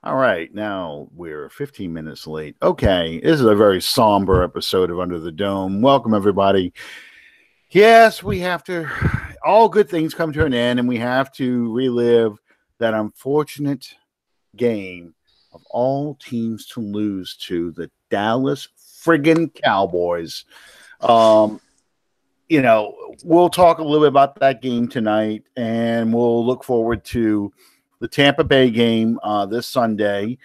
All right, now we're 15 minutes late. Okay, this is a very somber episode of Under the Dome. Welcome, everybody. Yes, we have to, all good things come to an end, and we have to relive that unfortunate game of all teams to lose to the Dallas friggin' Cowboys. Um, we'll talk a little bit about that game tonight, and we'll look forward to the Tampa Bay game this Sunday.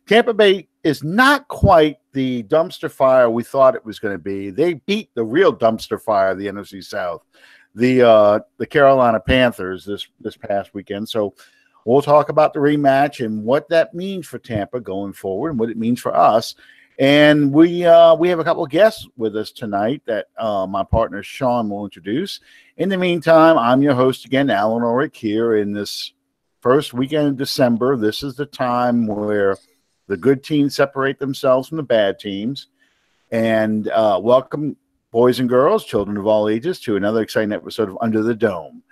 Tampa Bay is not quite the dumpster fire we thought it was going to be. They beat the real dumpster fire of the NFC South, the Carolina Panthers this past weekend. So we'll talk about the rematch and what that means for Tampa going forward and what it means for us. And we have a couple of guests with us tonight that my partner Sean will introduce. In the meantime, I'm your host again, Alan Ulrich, here in this first weekend of December. This is the time where the good teams separate themselves from the bad teams. And welcome, boys and girls, children of all ages, to another exciting episode of Under the Dome.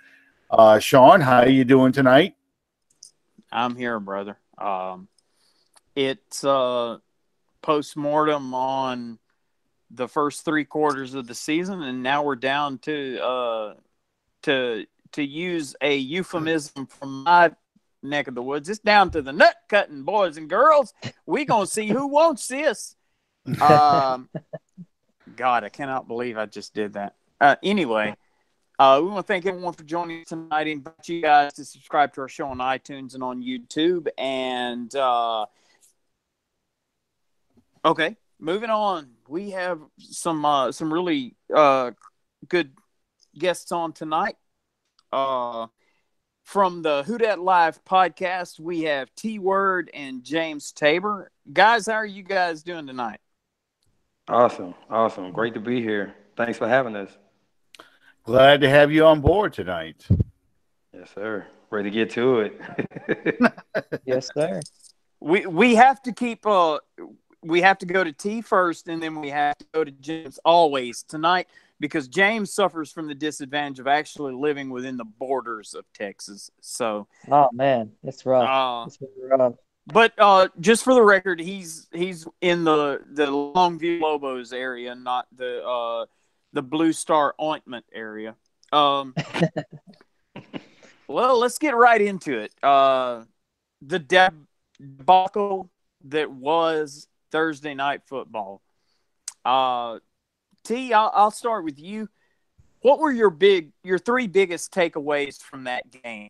Sean, how are you doing tonight? I'm here, brother. It's post-mortem on the first three quarters of the season, and now we're down to use a euphemism from my neck of the woods. It's down to the nut cutting, boys and girls. We gonna see who wants this. God, I cannot believe I just did that. Anyway, we want to thank everyone for joining us tonight. I invite you guys to subscribe to our show on iTunes and on YouTube. And okay, moving on. We have some really good guests on tonight. From the Who Dat Live podcast, we have T-Word and James Tabor. Guys, how are you guys doing tonight? Awesome. Great to be here. Thanks for having us. Glad to have you on board tonight. Yes, sir. Ready to get to it. Yes, sir. We have to keep we have to go to T first, and then we have to go to James always tonight, because James suffers from the disadvantage of actually living within the borders of Texas. So, oh man, it's rough. It's really rough. But just for the record, he's in the Longview Lobos area, not the Blue Star Ointment area. Well, let's get right into it. The debacle that was Thursday night football. T, I'll start with you. What were your three biggest takeaways from that game?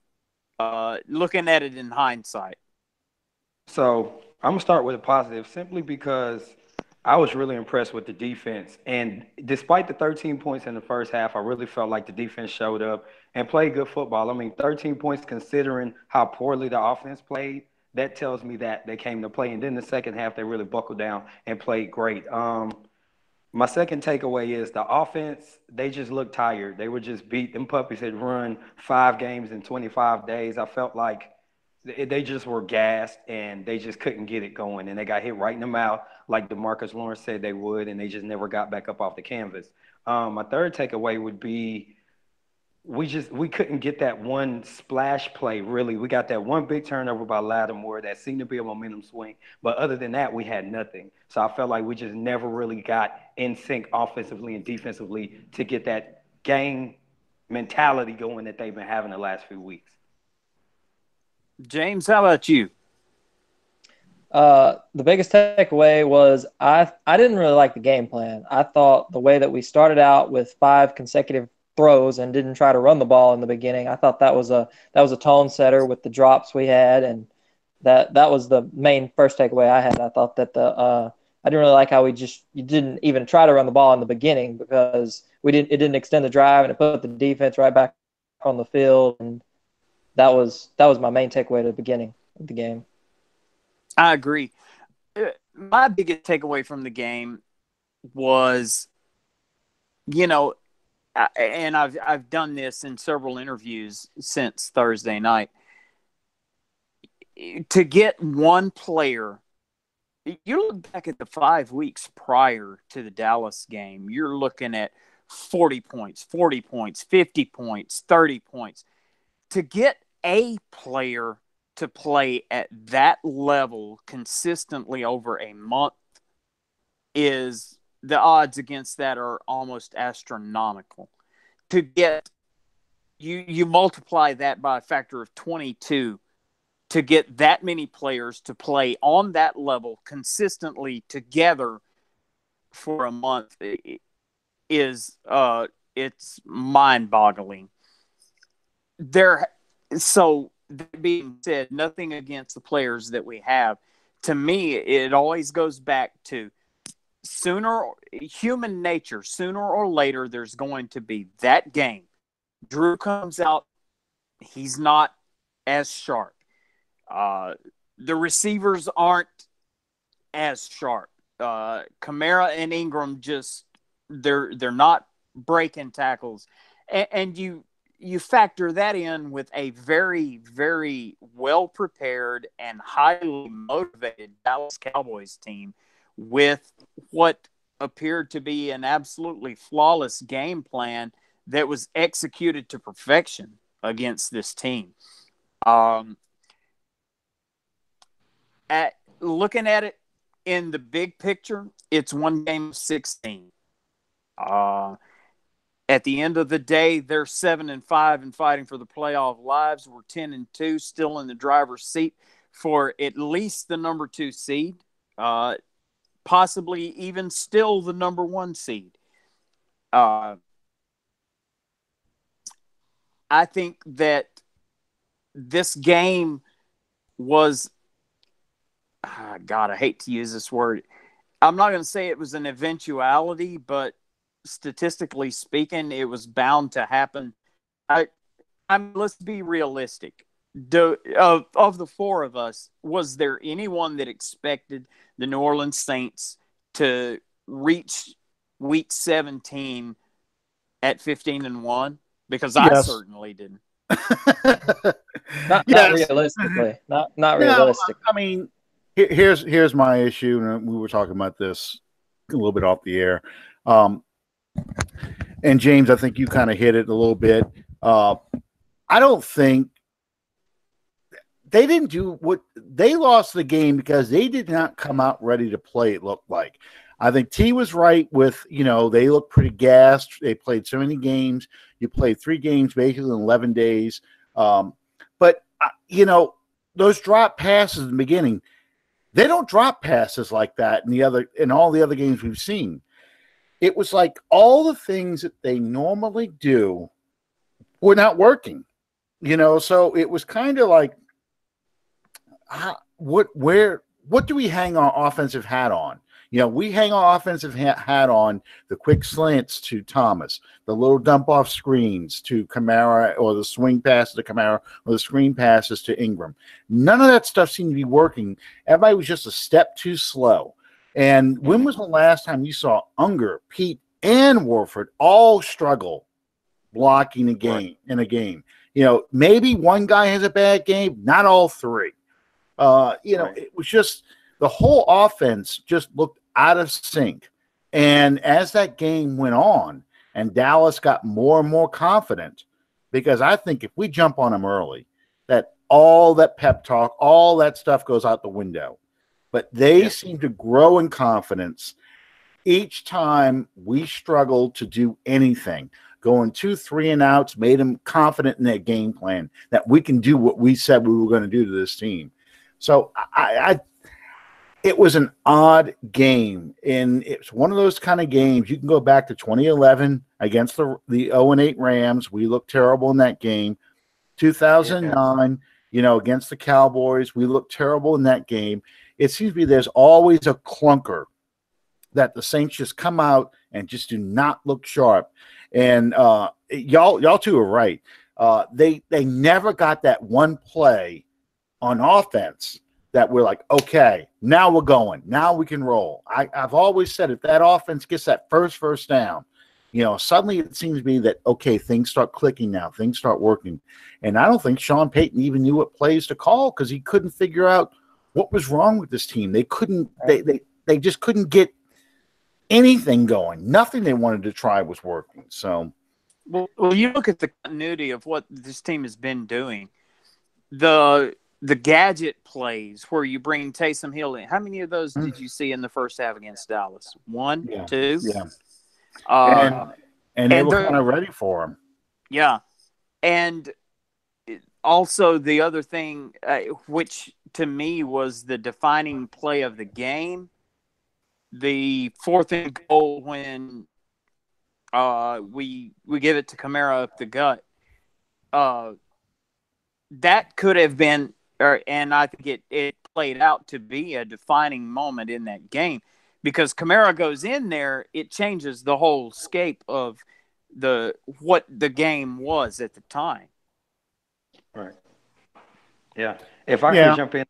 Looking at it in hindsight. So I'm gonna start with a positive, simply because I was really impressed with the defense. And despite the 13 points in the first half, I really felt like the defense showed up and played good football. I mean, 13 points considering how poorly the offense played, that tells me that they came to play. And then the second half, they really buckled down and played great. My second takeaway is the offense, they just looked tired. They were just beat. Them puppies had run 5 games in 25 days. I felt like they just were gassed, and they just couldn't get it going. And they got hit right in the mouth like DeMarcus Lawrence said they would, and they just never got back up off the canvas. My third takeaway would be we couldn't get that one splash play, really. We got that one big turnover by Lattimore that seemed to be a momentum swing. But other than that, we had nothing. So I felt like we just never really got in sync offensively and defensively to get that game mentality going that they've been having the last few weeks. James, how about you? The biggest takeaway was I didn't really like the game plan. I thought the way that we started out with 5 consecutive throws and didn't try to run the ball in the beginning, I thought that was a tone setter with the drops we had, and that was the main first takeaway I had. I thought that I didn't really like how you didn't even try to run the ball in the beginning, because it didn't extend the drive, and it put the defense right back on the field, and that was my main takeaway at the beginning of the game. I agree. My biggest takeaway from the game was, and I've done this in several interviews since Thursday night, to get one player. You look back at the 5 weeks prior to the Dallas game, you're looking at 40 points, 50 points, 30 points. To get a player to play at that level consistently over a month is the odds against that are almost astronomical. To get you multiply that by a factor of 22 to get that many players to play on that level consistently together for a month is it's mind-boggling. So that being said, nothing against the players that we have. To me, it always goes back to human nature. Sooner or later, there's going to be that game. Drew comes out, he's not as sharp. The receivers aren't as sharp. Kamara and Ingram they're not breaking tackles, and you factor that in with a very, very well prepared and highly motivated Dallas Cowboys team with what appeared to be an absolutely flawless game plan that was executed to perfection against this team. Looking at it in the big picture, it's one game of 16. At the end of the day, they're 7-5 and fighting for the playoff lives. We're 10-2, still in the driver's seat for at least the number 2 seed, possibly even still the number 1 seed. I think that this game was, God, I hate to use this word. I'm not going to say it was an eventuality, but statistically speaking, it was bound to happen. Let's be realistic. Of the 4 of us, was there anyone that expected the New Orleans Saints to reach Week 17 at 15-1? Because I certainly didn't. Not realistically. Not realistic. I mean, here's my issue, and we were talking about this a little bit off the air. And James, I think you kind of hit it a little bit. I don't think they didn't do what they lost the game because they did not come out ready to play. It looked like. I think T was right with, they looked pretty gassed. They played so many games. You played 3 games basically in 11 days. But those drop passes in the beginning, they don't drop passes like that in all the other games we've seen. It was like all the things that they normally do were not working, so it was kind of like, what do we hang our offensive hat on? We hang our offensive hat on the quick slants to Thomas, the little dump-off screens to Kamara, or the swing passes to Kamara, or the screen passes to Ingram. None of that stuff seemed to be working. Everybody was just a step too slow. And when was the last time you saw Unger, Pete, and Warford all struggle blocking in a game? Maybe one guy has a bad game, not all 3. It was just the whole offense just looked out of sync. And as that game went on and Dallas got more and more confident, because I think if we jump on them early, that all that pep talk, all that stuff goes out the window. But they seem to grow in confidence each time we struggled to do anything. Going 2 3-and-outs made them confident in their game plan that we can do what we said we were going to do to this team. So it was an odd game, and it's one of those kind of games. You can go back to 2011 against the 0-8 Rams. We looked terrible in that game. 2009, against the Cowboys, we looked terrible in that game. It seems to be there's always a clunker that the Saints just come out and just do not look sharp. And y'all two are right. They never got that one play on offense that we're like, okay, now we're going. Now we can roll. I've always said if that offense gets that first down, suddenly it seems to me that, okay, things start clicking now. Things start working. And I don't think Sean Payton even knew what plays to call because he couldn't figure out what was wrong with this team. They couldn't – they just couldn't get anything going. Nothing they wanted to try was working. So, well, you look at the continuity of what this team has been doing. The the gadget plays where you bring Taysom Hill in. How many of those did you see in the first half against Dallas? One, two? Yeah. Uh, and they were kind of ready for him. Yeah. And also the other thing, which to me was the defining play of the game, the 4th and goal when we give it to Kamara up the gut. That could have been, and I think it played out to be a defining moment in that game, because Kamara goes in there, it changes the whole scape of what the game was at the time. Right. Yeah. If I could jump in,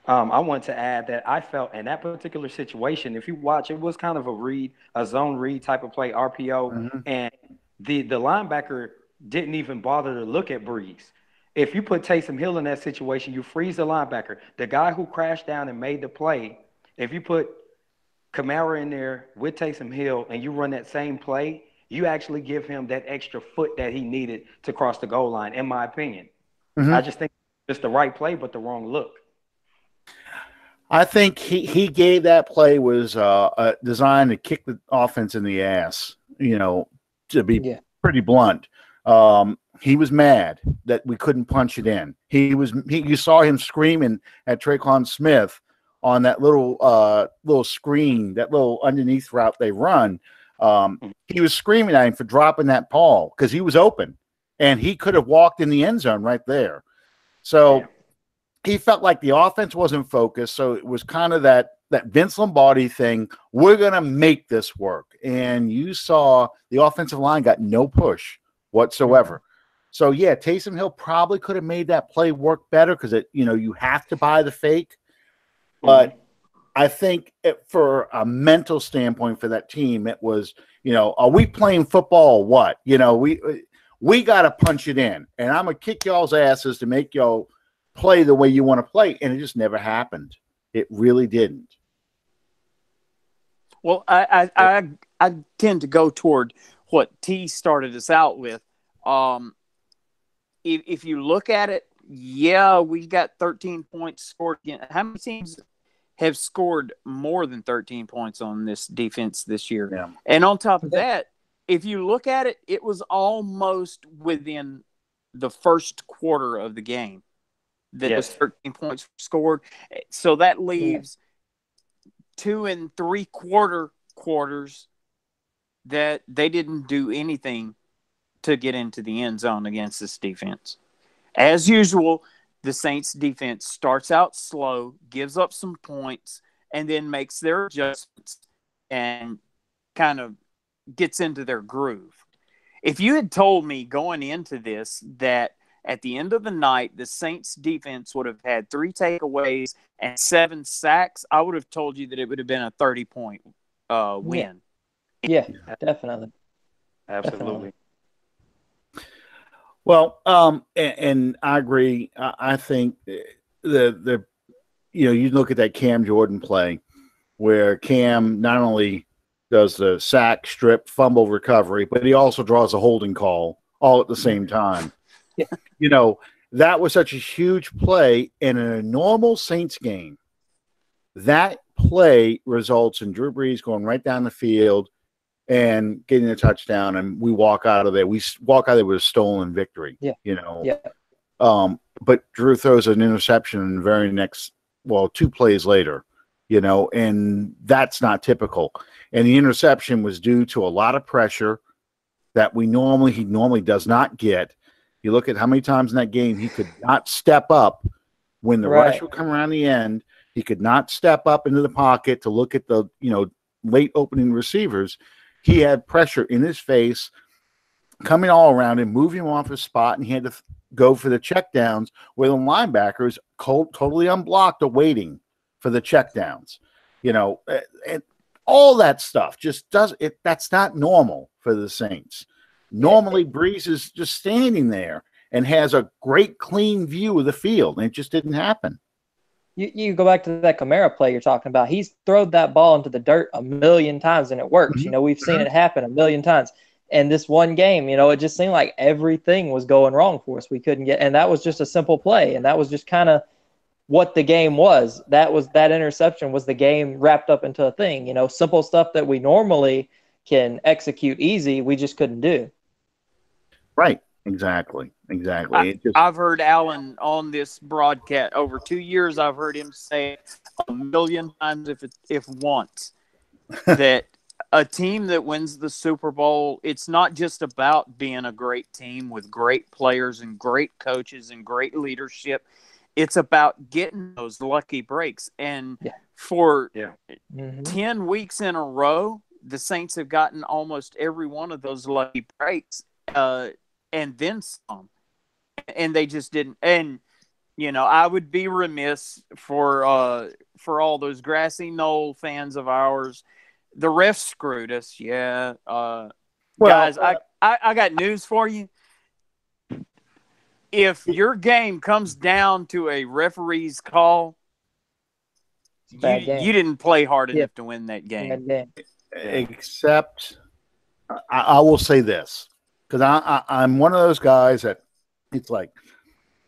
I want to add that I felt in that particular situation, if you watch, it was kind of a zone read type of play, RPO, and the linebacker didn't even bother to look at Breeze. If you put Taysom Hill in that situation, you freeze the linebacker. The guy who crashed down and made the play, if you put Kamara in there with Taysom Hill and you run that same play, you actually give him that extra foot that he needed to cross the goal line, in my opinion. I just think it's the right play, but the wrong look. I think he gave that play was designed to kick the offense in the ass, to be pretty blunt. He was mad that we couldn't punch it in. You saw him screaming at Traquan Smith on that little screen, that little underneath route they run. He was screaming at him for dropping that ball because he was open and he could have walked in the end zone right there. So he felt like the offense wasn't focused. So it was kind of that Vince Lombardi thing. We're going to make this work. And you saw the offensive line got no push whatsoever. So yeah, Taysom Hill probably could have made that play work better because you have to buy the fake. But I think for a mental standpoint for that team, it was, are we playing football or what? We got to punch it in, and I'm gonna kick y'all's asses to make y'all play the way you want to play, and it just never happened. It really didn't. Well, I tend to go toward what T started us out with. If you look at it, we got 13 points scored again. How many teams have scored more than 13 points on this defense this year? Yeah. And on top of that, if you look at it, it was almost within the first quarter of the game that those 13 points scored. So that leaves 2 3/4 quarters that they didn't do anything to get into the end zone against this defense. As usual, the Saints defense starts out slow, gives up some points, and then makes their adjustments and kind of gets into their groove. If you had told me going into this that at the end of the night, the Saints defense would have had 3 takeaways and 7 sacks, I would have told you that it would have been a 30-point win. Yeah, definitely. Absolutely. Well, and I agree. I think you look at that Cam Jordan play where Cam not only does the sack, strip, fumble, recovery, but he also draws a holding call all at the same time. That was such a huge play. And in a normal Saints game, that play results in Drew Brees going right down the field and getting a touchdown, and we walk out of there. We walk out of there with a stolen victory. But Drew throws an interception in the very next, 2 plays later, and that's not typical. And the interception was due to a lot of pressure that he normally does not get. You look at how many times in that game he could not step up when the rush would come around the end. He could not step up into the pocket to look at the late opening receivers. He had pressure in his face coming all around him, moving him off his spot, and he had to go for the checkdowns where the linebackers totally unblocked, waiting for the checkdowns. And all that stuff just does it. That's not normal for the Saints. Normally, Brees is just standing there and has a great, clean view of the field, and it just didn't happen. You go back to that Kamara play you're talking about. He's thrown that ball into the dirt a million times, and it works. We've seen it happen a million times. And this one game, it just seemed like everything was going wrong for us. We couldn't get, and that was just a simple play. And that was just kind of what the game was. That interception was the game wrapped up into a thing, simple stuff that we normally can execute easy. We just couldn't do. Right. Exactly. I've heard Alan on this broadcast over 2 years. I've heard him say 1,000,000 times, if once, that a team that wins the Super Bowl, it's not just about being a great team with great players and great coaches and great leadership. It's about getting those lucky breaks. And for 10 weeks in a row, the Saints have gotten almost every one of those lucky breaks. And then some, and they just didn't. And I would be remiss for all those grassy knoll fans of ours. The refs screwed us. Yeah, guys, I got news for you. If your game comes down to a referee's call, you didn't play hard enough to win that game. Except, I will say this. Because I'm one of those guys that it's like,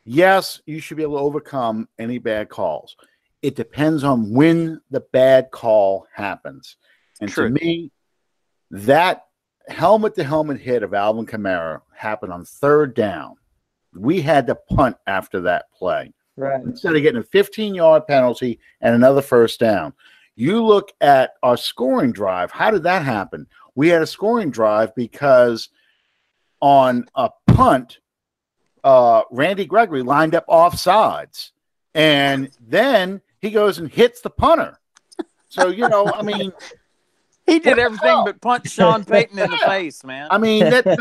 yes, you should be able to overcome any bad calls. It depends on when the bad call happens. And to me, that helmet-to-helmet hit of Alvin Kamara happened on third down. We had to punt after that play. Right. Instead of getting a 15-yard penalty and another first down. You look at our scoring drive. How did that happen? We had a scoring drive because – on a punt, Randy Gregory lined up offsides, and then he goes and hits the punter. So, I mean, he did everything but punch Sean Payton in the face, man. I mean, that's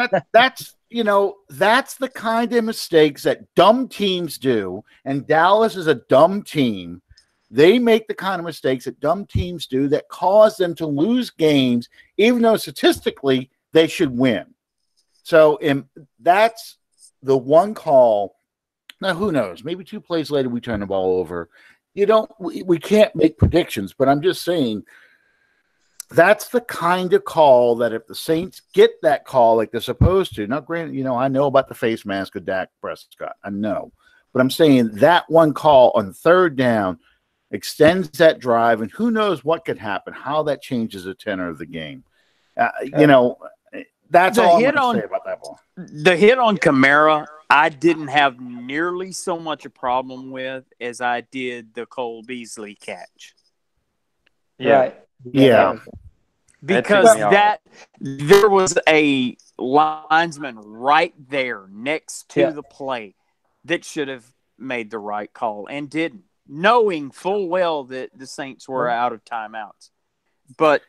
the kind of mistakes that dumb teams do, and Dallas is a dumb team. They make the kind of mistakes that dumb teams do that cause them to lose games, even though statistically they should win. So that's the one call. Now, who knows? Maybe 2 plays later we turn the ball over. We can't make predictions, but I'm just saying that's the kind of call that if the Saints get that call like they're supposed to, now granted, I know about the face mask of Dak Prescott. I know. But I'm saying that one call on third down extends that drive, and who knows what could happen, how that changes the tenor of the game. That's all I'm going to say about that ball. The hit on Kamara, I didn't have nearly so much a problem with as I did the Cole Beasley catch. Yeah. Yeah. Because there was a linesman right there next to the play that should have made the right call and didn't, knowing full well that the Saints were out of timeouts. But,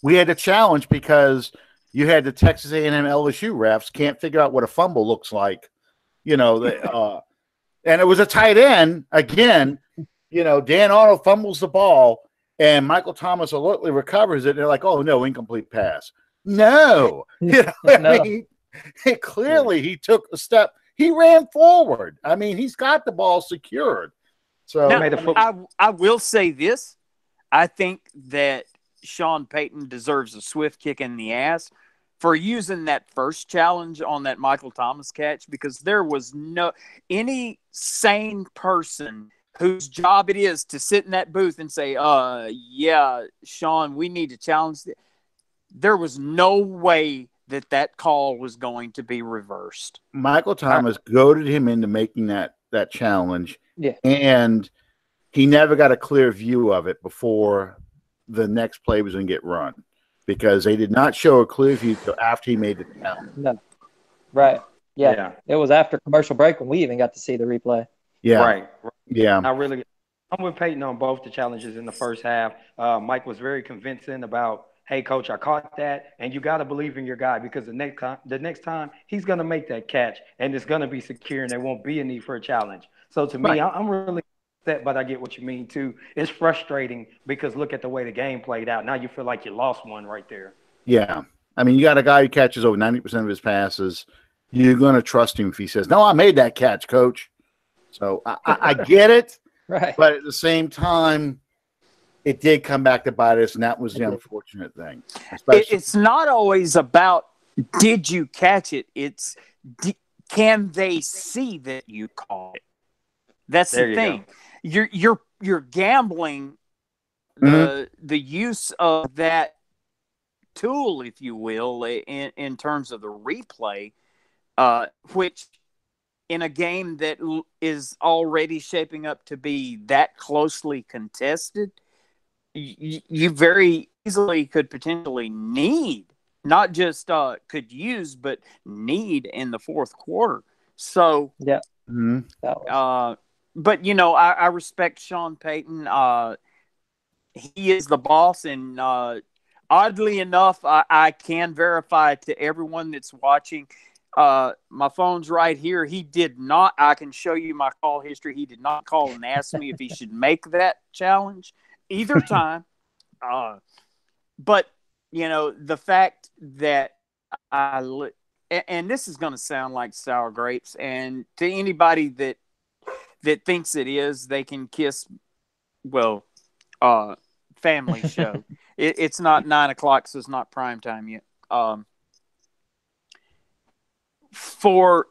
we had a challenge because you had the Texas A&M LSU refs can't figure out what a fumble looks like, and it was a tight end again. Dan Arnold fumbles the ball, and Michael Thomas alertly recovers it. And they're like, "Oh no, incomplete pass." No, clearly he took a step. He ran forward. I mean, he's got the ball secured. So now, I will say this: I think that Sean Payton deserves a swift kick in the ass for using that first challenge on that Michael Thomas catch, because there was any sane person whose job it is to sit in that booth and say, Sean, we need to challenge this. There was no way that call was going to be reversed. Michael Thomas goaded him into making that challenge. Yeah. And he never got a clear view of it before the next play was going to get run, because they did not show a clear view until after he made the challenge. No. Right. Yeah. It was after commercial break when we even got to see the replay. Yeah. Right. Yeah. I'm with Peyton on both the challenges in the first half. Mike was very convincing about, hey, coach, I caught that, and you got to believe in your guy, because the next time he's going to make that catch, and it's going to be secure, and there won't be a need for a challenge. So to me, I'm really upset, but I get what you mean too. It's frustrating because look at the way the game played out. Now you feel like you lost one right there. Yeah. I mean, you got a guy who catches over 90% of his passes. You're going to trust him if he says, "No, I made that catch, coach." So I get it. Right. But at the same time, it did come back to bite us, and that was the unfortunate thing. It's not always about did you catch it. It's can they see that you caught it. That's the thing. You're gambling the use of that tool, if you will, in terms of the replay, which in a game that is already shaping up to be that closely contested, you very easily could potentially need, not just could use, but need in the fourth quarter. So, yeah. But, you know, I respect Sean Payton. He is the boss, and oddly enough, I can verify to everyone that's watching. My phone's right here. He did not. I can show you my call history. He did not call and ask me if he should make that challenge either time. But, you know, the fact that and this is going to sound like sour grapes, and to anybody that thinks it is, they can kiss, well, family show. It's not 9 o'clock, so it's not prime time yet. For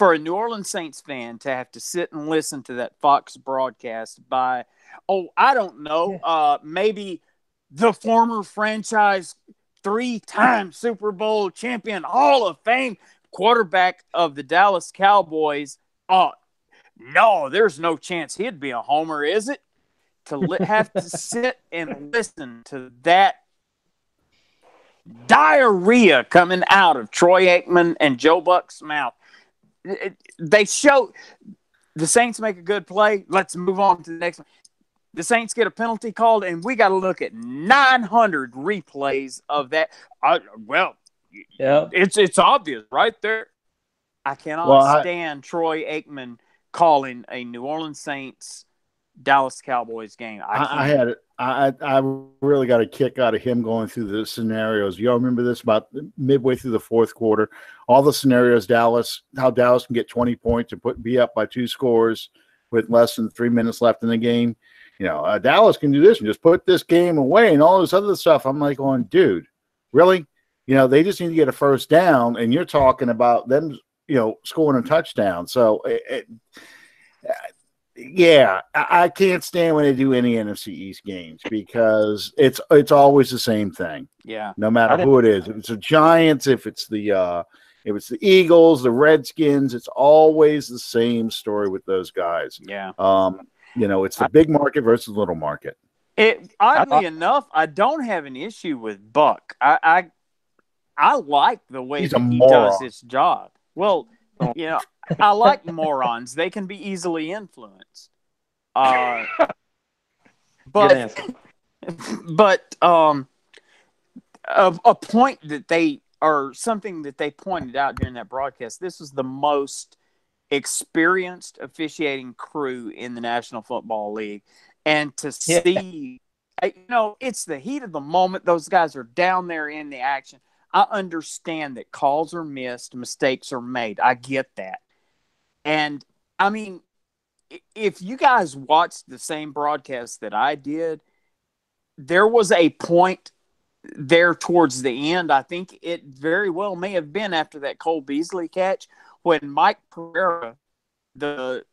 a New Orleans Saints fan to have to sit and listen to that Fox broadcast by, I don't know, maybe the former franchise 3-time Super Bowl champion, Hall of Fame quarterback of the Dallas Cowboys. No, there's no chance he'd be a homer, is it? To have to sit and listen to that diarrhea coming out of Troy Aikman and Joe Buck's mouth. They show the Saints make a good play. Let's move on to the next one. The Saints get a penalty called, and we got to look at 900 replays of that. It's obvious right there. I cannot stand Troy Aikman calling a New Orleans Saints Dallas Cowboys game. I really got a kick out of him going through the scenarios. Y'all remember this about midway through the fourth quarter? All the scenarios, how Dallas can get 20 points and be up by 2 scores with less than 3 minutes left in the game. You know, Dallas can do this and just put this game away and all this other stuff. I'm like, dude, really? You know, they just need to get a first down, and you're talking about them, you know, scoring a touchdown. So, I can't stand when they do any NFC East games because it's always the same thing. Yeah, no matter who it is. If it's the Giants, if it's the Eagles, the Redskins, it's always the same story with those guys. Yeah. You know, it's the big market versus little market. Oddly enough, I don't have an issue with Buck. I like the way that he does his job. Well, you know, I like morons. They can be easily influenced. But a point that something that they pointed out during that broadcast, this was the most experienced officiating crew in the National Football League. And to see, you know, it's the heat of the moment. Those guys are down there in the action. I understand that calls are missed, mistakes are made. I get that. And, I mean, if you guys watched the same broadcast that I did, there was a point there towards the end. I think it very well may have been after that Cole Beasley catch when Mike Pereira, it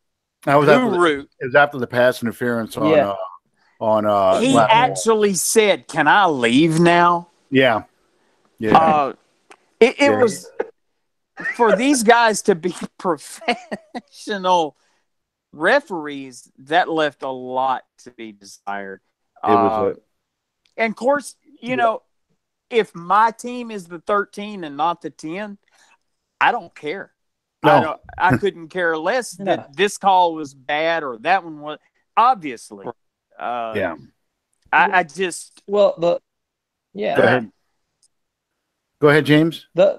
was after the pass interference on he actually said, "Can I leave now?" Yeah. It was for these guys to be professional referees, that left a lot to be desired. And of course, you know, if my team is the 13 and not the 10, I don't care. No. I couldn't care less that this call was bad or that one was. Obviously. I just. Well, Go ahead, James. The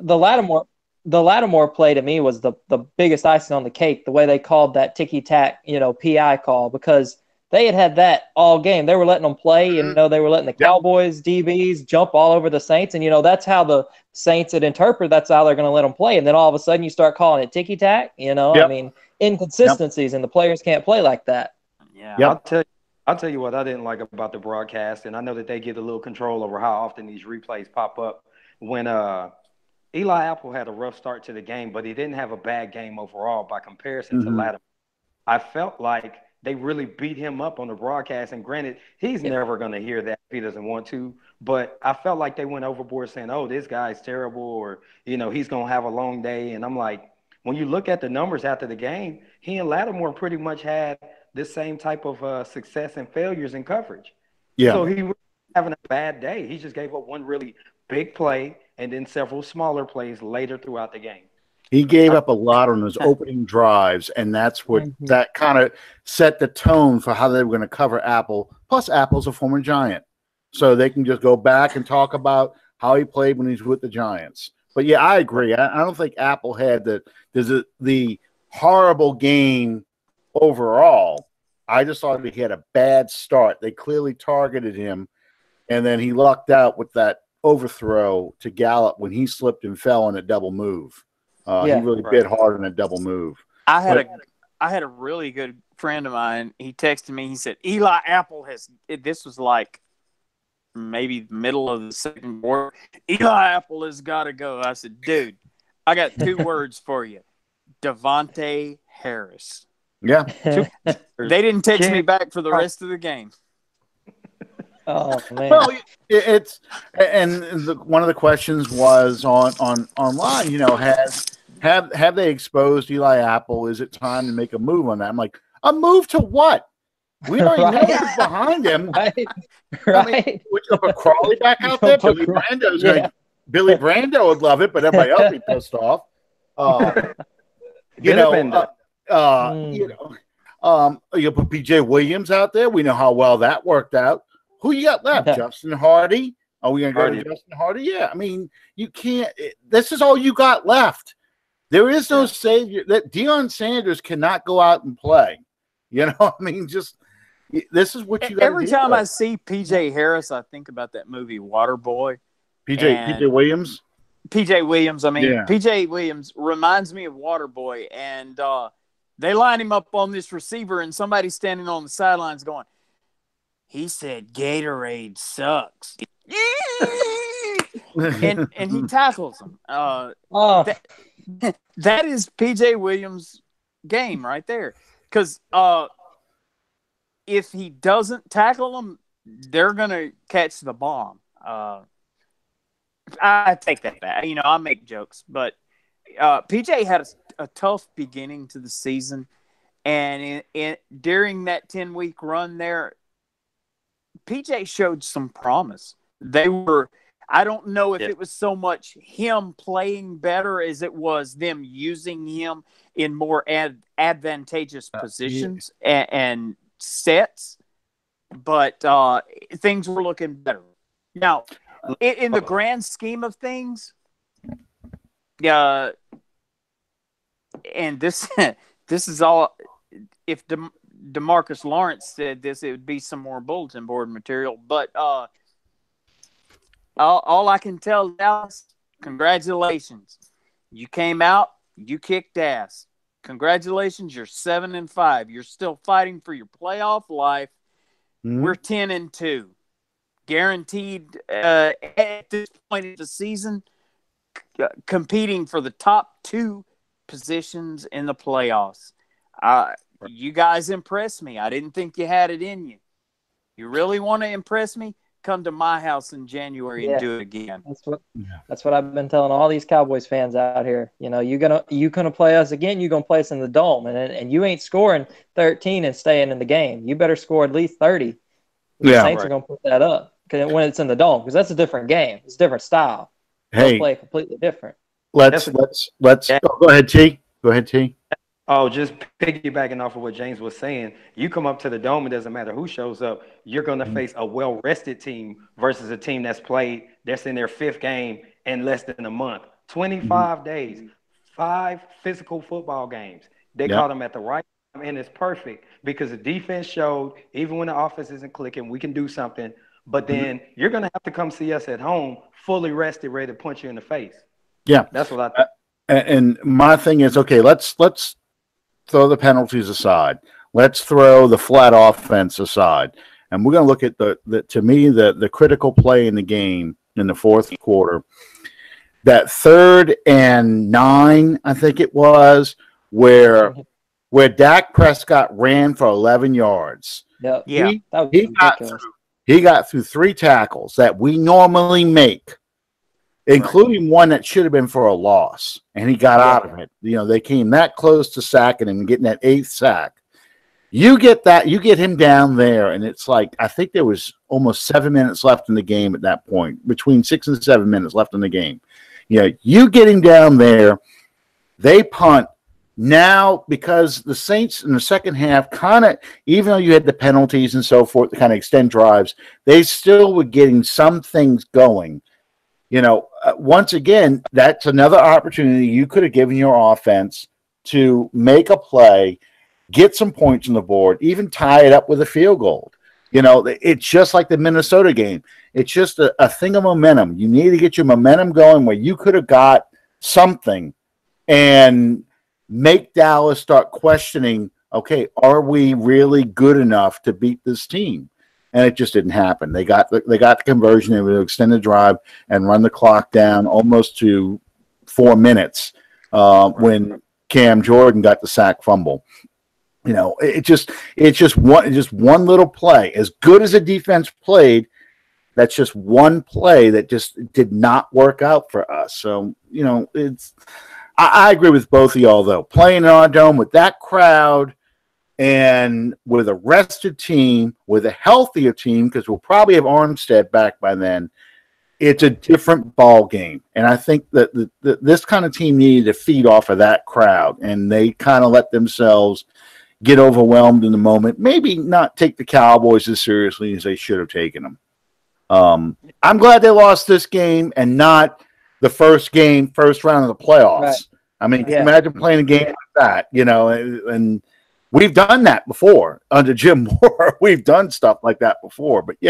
Lattimore play to me was the biggest icing on the cake, the way they called that ticky-tack, you know, PI call, because they had that all game. They were letting them play, you know, they were letting the Cowboys, DBs jump all over the Saints, and, you know, that's how the Saints had interpreted, that's how they're going to let them play. And then all of a sudden you start calling it ticky-tack, you know, I mean, inconsistencies, and the players can't play like that. Yeah, I'll tell you what I didn't like about the broadcast, and I know that they get a little control over how often these replays pop up. When Eli Apple had a rough start to the game, but he didn't have a bad game overall by comparison to Mhm. Latimer. I felt like they really beat him up on the broadcast. And granted, he's never going to hear that if he doesn't want to. But I felt like they went overboard saying, oh, this guy's terrible, or, he's going to have a long day. And I'm like, when you look at the numbers after the game, he and Lattimore pretty much had the same type of success and failures in coverage. Yeah. So he was having a bad day. He just gave up one really big play and then several smaller plays later throughout the game. He gave up a lot on his opening drives, and that's what that kind of set the tone for how they were going to cover Apple. Plus, Apple's a former Giant, so they can just go back and talk about how he played when he's with the Giants. But yeah, I agree. I don't think Apple had the horrible game overall. I just thought he had a bad start. They clearly targeted him, and then he lucked out with that overthrow to Gallup when he slipped and fell on a double move. He really bit hard on a double move. I had a really good friend of mine. He texted me. He said, Eli Apple this was like maybe the middle of the second quarter. Eli Apple has got to go. I said, dude, I got 2 words for you. Devontae Harris. Yeah. They didn't text me back for the rest of the game. Oh man! Well, it's one of the questions was online. Have they exposed Eli Apple? Is it time to make a move on that? I'm like, a move to what? We already know who's behind him. Right. I mean, we put a Crawley back out there. Billy Brando would love it, but everybody else would be pissed off. You put PJ Williams out there. We know how well that worked out. Who you got left? Justin Hardy? Are we going to go to Justin Hardy? Yeah. I mean, you can't. This is all you got left. There is no savior. That Deion Sanders cannot go out and play. I mean, just this is what you got. Every time I see PJ Harris, I think about that movie Waterboy. PJ Williams? PJ Williams. I mean, PJ Williams reminds me of Waterboy. And they line him up on this receiver, and somebody's standing on the sidelines going, he said Gatorade sucks. and he tackles him. That is PJ Williams' game right there. Because if he doesn't tackle them, they're going to catch the bomb. I take that back. I make jokes. But PJ had a tough beginning to the season. And during that 10-week run there, PJ showed some promise. I don't know if it was so much him playing better as it was them using him in more advantageous positions and sets, but things were looking better. Now, in the grand scheme of things, and this is all, if DeMarcus Lawrence said this, it would be some more bulletin board material. But all I can tell Dallas, congratulations. You came out, you kicked ass. Congratulations, you're 7-5. You're still fighting for your playoff life. Mm-hmm. We're 10-2. Guaranteed at this point in the season, competing for the top 2 positions in the playoffs. You guys impressed me. I didn't think you had it in you. You really want to impress me? Come to my house in January and do it again. That's what I've been telling all these Cowboys fans out here. You gonna play us again. You're gonna play us in the dome, and you ain't scoring 13 and staying in the game. You better score at least 30. The Saints are gonna put that up when it's in the dome, because that's a different game. It's a different style. They'll play completely different. Let's go ahead, T. Go ahead, T. Oh, just piggybacking off of what James was saying, you come up to the dome, it doesn't matter who shows up, you're going to face a well-rested team versus a team that's in their 5th game in less than a month. 25 days, 5 physical football games. They caught them at the right time, and it's perfect because the defense showed, even when the offense isn't clicking, we can do something. But then you're going to have to come see us at home, fully rested, ready to punch you in the face. Yeah. That's what I think. And my thing is, okay, let's throw the penalties aside. let's throw the flat offense aside. And we're going to look at the critical play in the game in the fourth quarter. That 3rd and 9, I think it was, where Dak Prescott ran for 11 yards. Yep. Yeah. He got through 3 tackles that we normally make, including one that should have been for a loss, and he got out of it. They came that close to sacking him and getting that 8th sack. You get him down there, and it's like, I think there was almost 7 minutes left in the game at that point, between 6 and 7 minutes left in the game. You get him down there, they punt. Now, because the Saints in the second half kind of, even though you had the penalties and so forth to kind of extend drives, they still were getting some things going. Once again, that's another opportunity you could have given your offense to make a play, get some points on the board, even tie it up with a field goal. It's just like the Minnesota game. It's just a thing of momentum. You need to get your momentum going where you could have got something and make Dallas start questioning, okay, are we really good enough to beat this team? And it just didn't happen. They got the conversion. They would extend the drive and run the clock down almost to 4 minutes when Cam Jordan got the sack fumble. It's just one little play. As good as the defense played, that's just one play that just did not work out for us. So I agree with both of y'all though. Playing in our dome with that crowd and with a rested team, with a healthier team, because we'll probably have Armstead back by then, it's a different ball game. And I think that this kind of team needed to feed off of that crowd, and they kind of let themselves get overwhelmed in the moment. Maybe not take the Cowboys as seriously as they should have taken them. I'm glad they lost this game and not the first round of the playoffs. Right. I mean, can you imagine playing a game like that, and we've done that before under Jim Moore. We've done stuff like that before, but we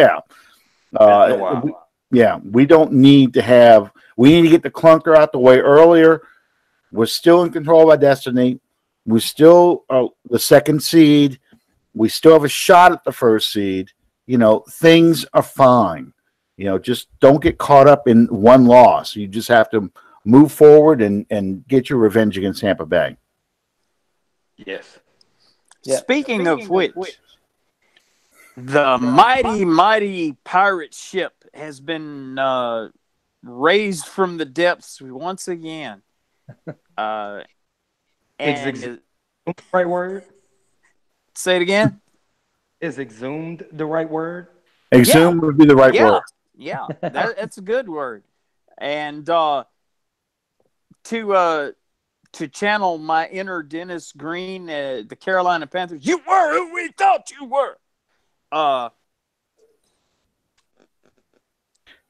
don't need to we need to get the clunker out the way earlier. We're still in control of our destiny. We still are the 2nd seed. We still have a shot at the 1st seed. Things are fine. Just don't get caught up in one loss. You just have to move forward and get your revenge against Tampa Bay. Yes. Yeah. Speaking of which, the mighty pirate ship has been raised from the depths once again. And is the right word? Say it again. Is exhumed the right word? Exhumed would be the right word. Yeah, that's a good word. And to channel my inner Dennis Green, the Carolina Panthers, you were who we thought you were.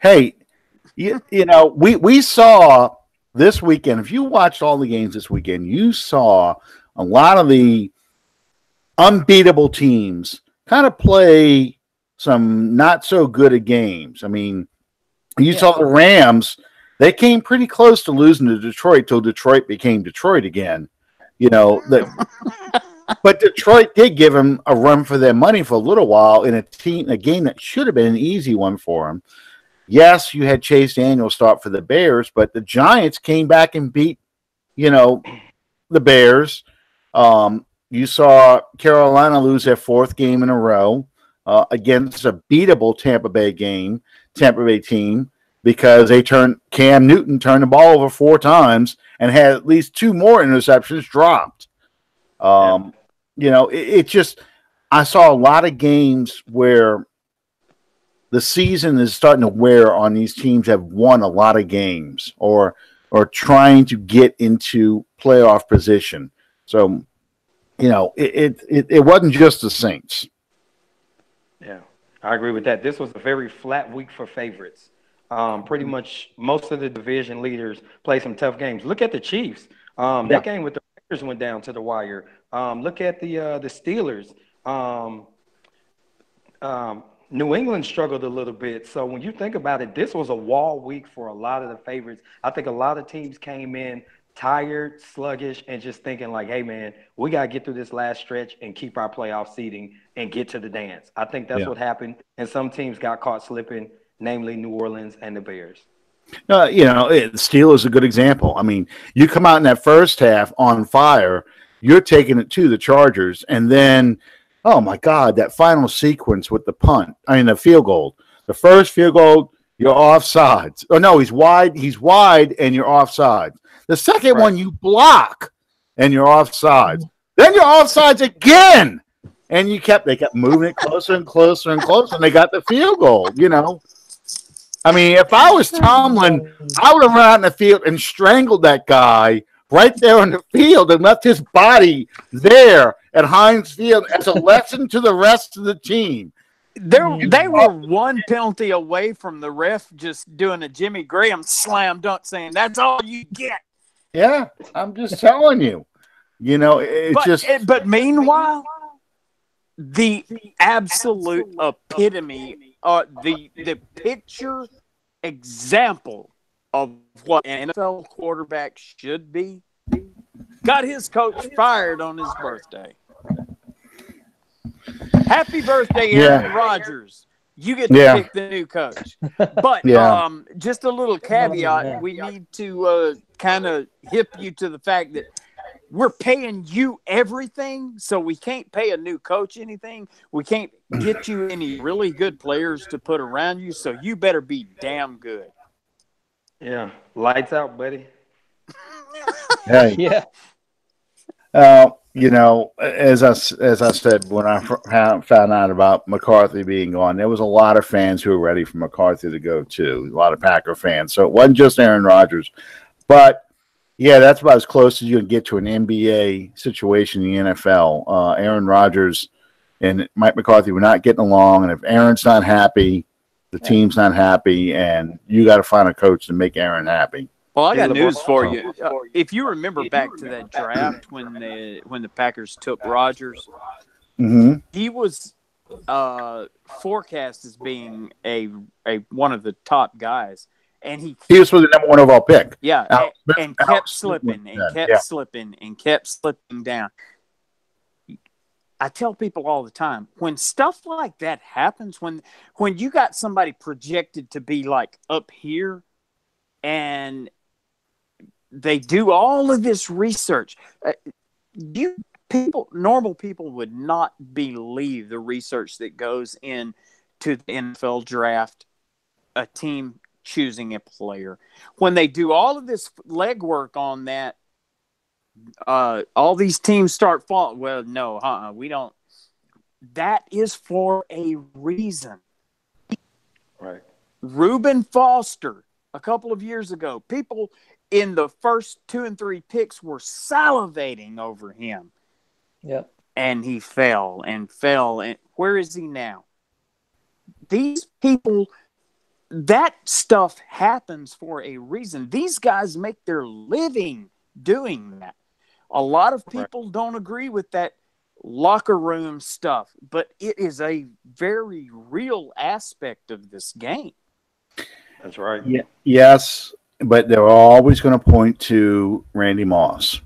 Hey, we saw this weekend, if you watched all the games this weekend, you saw a lot of the unbeatable teams kind of play some not so good at games. I mean, you saw the Rams, they came pretty close to losing to Detroit till Detroit became Detroit again. But Detroit did give them a run for their money for a little while in a game that should have been an easy one for them. Yes, you had Chase Daniel start for the Bears, but the Giants came back and beat, the Bears. You saw Carolina lose their 4th game in a row against a beatable Tampa Bay team, because Cam Newton turned the ball over 4 times and had at least 2 more interceptions dropped. It just, I saw a lot of games where the season is starting to wear on these teams that have won a lot of games or trying to get into playoff position. So, it wasn't just the Saints. Yeah, I agree with that. This was a very flat week for favorites. Pretty much most of the division leaders played some tough games. Look at the Chiefs. That game with the Raiders went down to the wire. Look at the Steelers. New England struggled a little bit. So when you think about it, this was a wall week for a lot of the favorites. I think a lot of teams came in tired, sluggish, and just thinking like, hey, man, we got to get through this last stretch and keep our playoff seeding and get to the dance. I think that's what happened. And some teams got caught slipping, namely New Orleans and the Bears. The Steelers is a good example. I mean, you come out in that first half on fire, you're taking it to the Chargers, and then, oh my God, that final sequence with the punt. I mean, the field goal. The first field goal, you're offsides. Oh no, he's wide, and you're offsides. The second one, you block, and you're offsides. Then you're offsides again, and they kept moving it closer and closer and closer, and they got the field goal. I mean, if I was Tomlin, I would have run out in the field and strangled that guy right there on the field and left his body there at Heinz Field as a lesson to the rest of the team. They were one penalty away from the ref just doing a Jimmy Graham slam dunk, saying, "That's all you get." Yeah, I'm just telling you. But meanwhile, the absolute epitome, the picture example of what an NFL quarterback should be, got his coach fired on his birthday. Happy birthday, Aaron Rodgers. You get to pick the new coach. But just a little caveat, we need to kind of hip you to the fact that we're paying you everything, so we can't pay a new coach anything. We can't get you any really good players to put around you, so you better be damn good. Yeah. Lights out, buddy. Hey. Yeah. As I said, when I found out about McCarthy being gone, there was a lot of fans who were ready for McCarthy to go too. A lot of Packer fans. So it wasn't just Aaron Rodgers. But, yeah, that's about as close as you can get to an NBA situation in the NFL. Aaron Rodgers and Mike McCarthy were not getting along. And if Aaron's not happy, the team's not happy. And you got to find a coach to make Aaron happy. Well, I got news for you. If you remember back to that draft when the Packers took Rodgers, he was forecast as being a one of the top guys, and he was the number one overall pick. Yeah, and kept slipping and kept slipping down. I tell people all the time, when stuff like that happens, when you got somebody projected to be like up here, and they do all of this research. Normal people would not believe the research that goes into the NFL draft, a team choosing a player. When they do all of this legwork on that, all these teams start falling. Well, no, we don't. That is for a reason. Right. Reuben Foster, a couple of years ago, people in the first 2 and 3 picks were salivating over him. Yep. And he fell. And where is he now? These people, that stuff happens for a reason. These guys make their living doing that. A lot of people don't agree with that locker room stuff, but it is a very real aspect of this game. That's right. Yeah. Yes. But they're always going to point to Randy Moss.